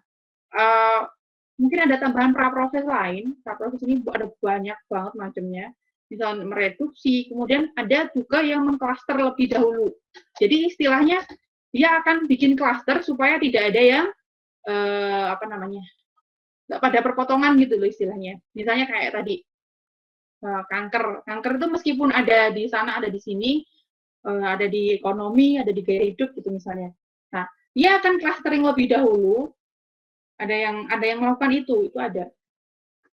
mungkin ada tambahan praproses lain. Praproses ini ada banyak banget macamnya. Misalnya mereduksi, kemudian ada juga yang mengcluster lebih dahulu. Jadi istilahnya dia akan bikin cluster supaya tidak ada yang apa namanya, nggak pada perpotongan gitu loh istilahnya. Misalnya kayak tadi kanker itu meskipun ada di sana, ada di sini, ada di ekonomi, ada di gaya hidup gitu misalnya. Nah, dia akan clustering lebih dahulu. Ada yang melakukan itu ada.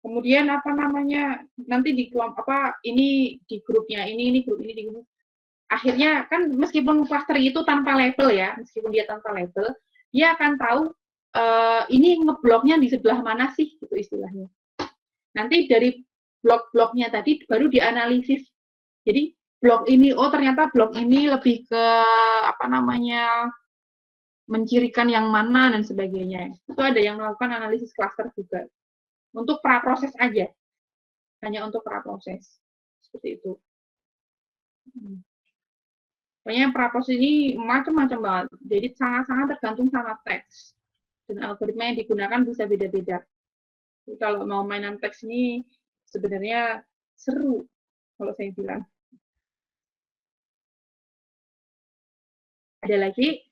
Kemudian apa namanya, nanti di ini di grupnya ini grup ini di grup. Akhirnya kan meskipun clustering itu tanpa label ya, meskipun dia tanpa label, dia akan tahu ini ngebloknya di sebelah mana sih gitu istilahnya. Nanti dari blok-bloknya tadi baru dianalisis. Jadi blok ini, oh ternyata blok ini lebih ke apa namanya, mencirikan yang mana dan sebagainya. Itu ada yang melakukan analisis cluster juga. Untuk praproses aja. Hanya untuk praproses. Seperti itu. Pokoknya praproses ini macam-macam banget. Jadi sangat-sangat tergantung sama teks. Dan algoritma yang digunakan bisa beda-beda. Jadi kalau mau mainan teks ini sebenarnya seru kalau saya bilang. Ada lagi?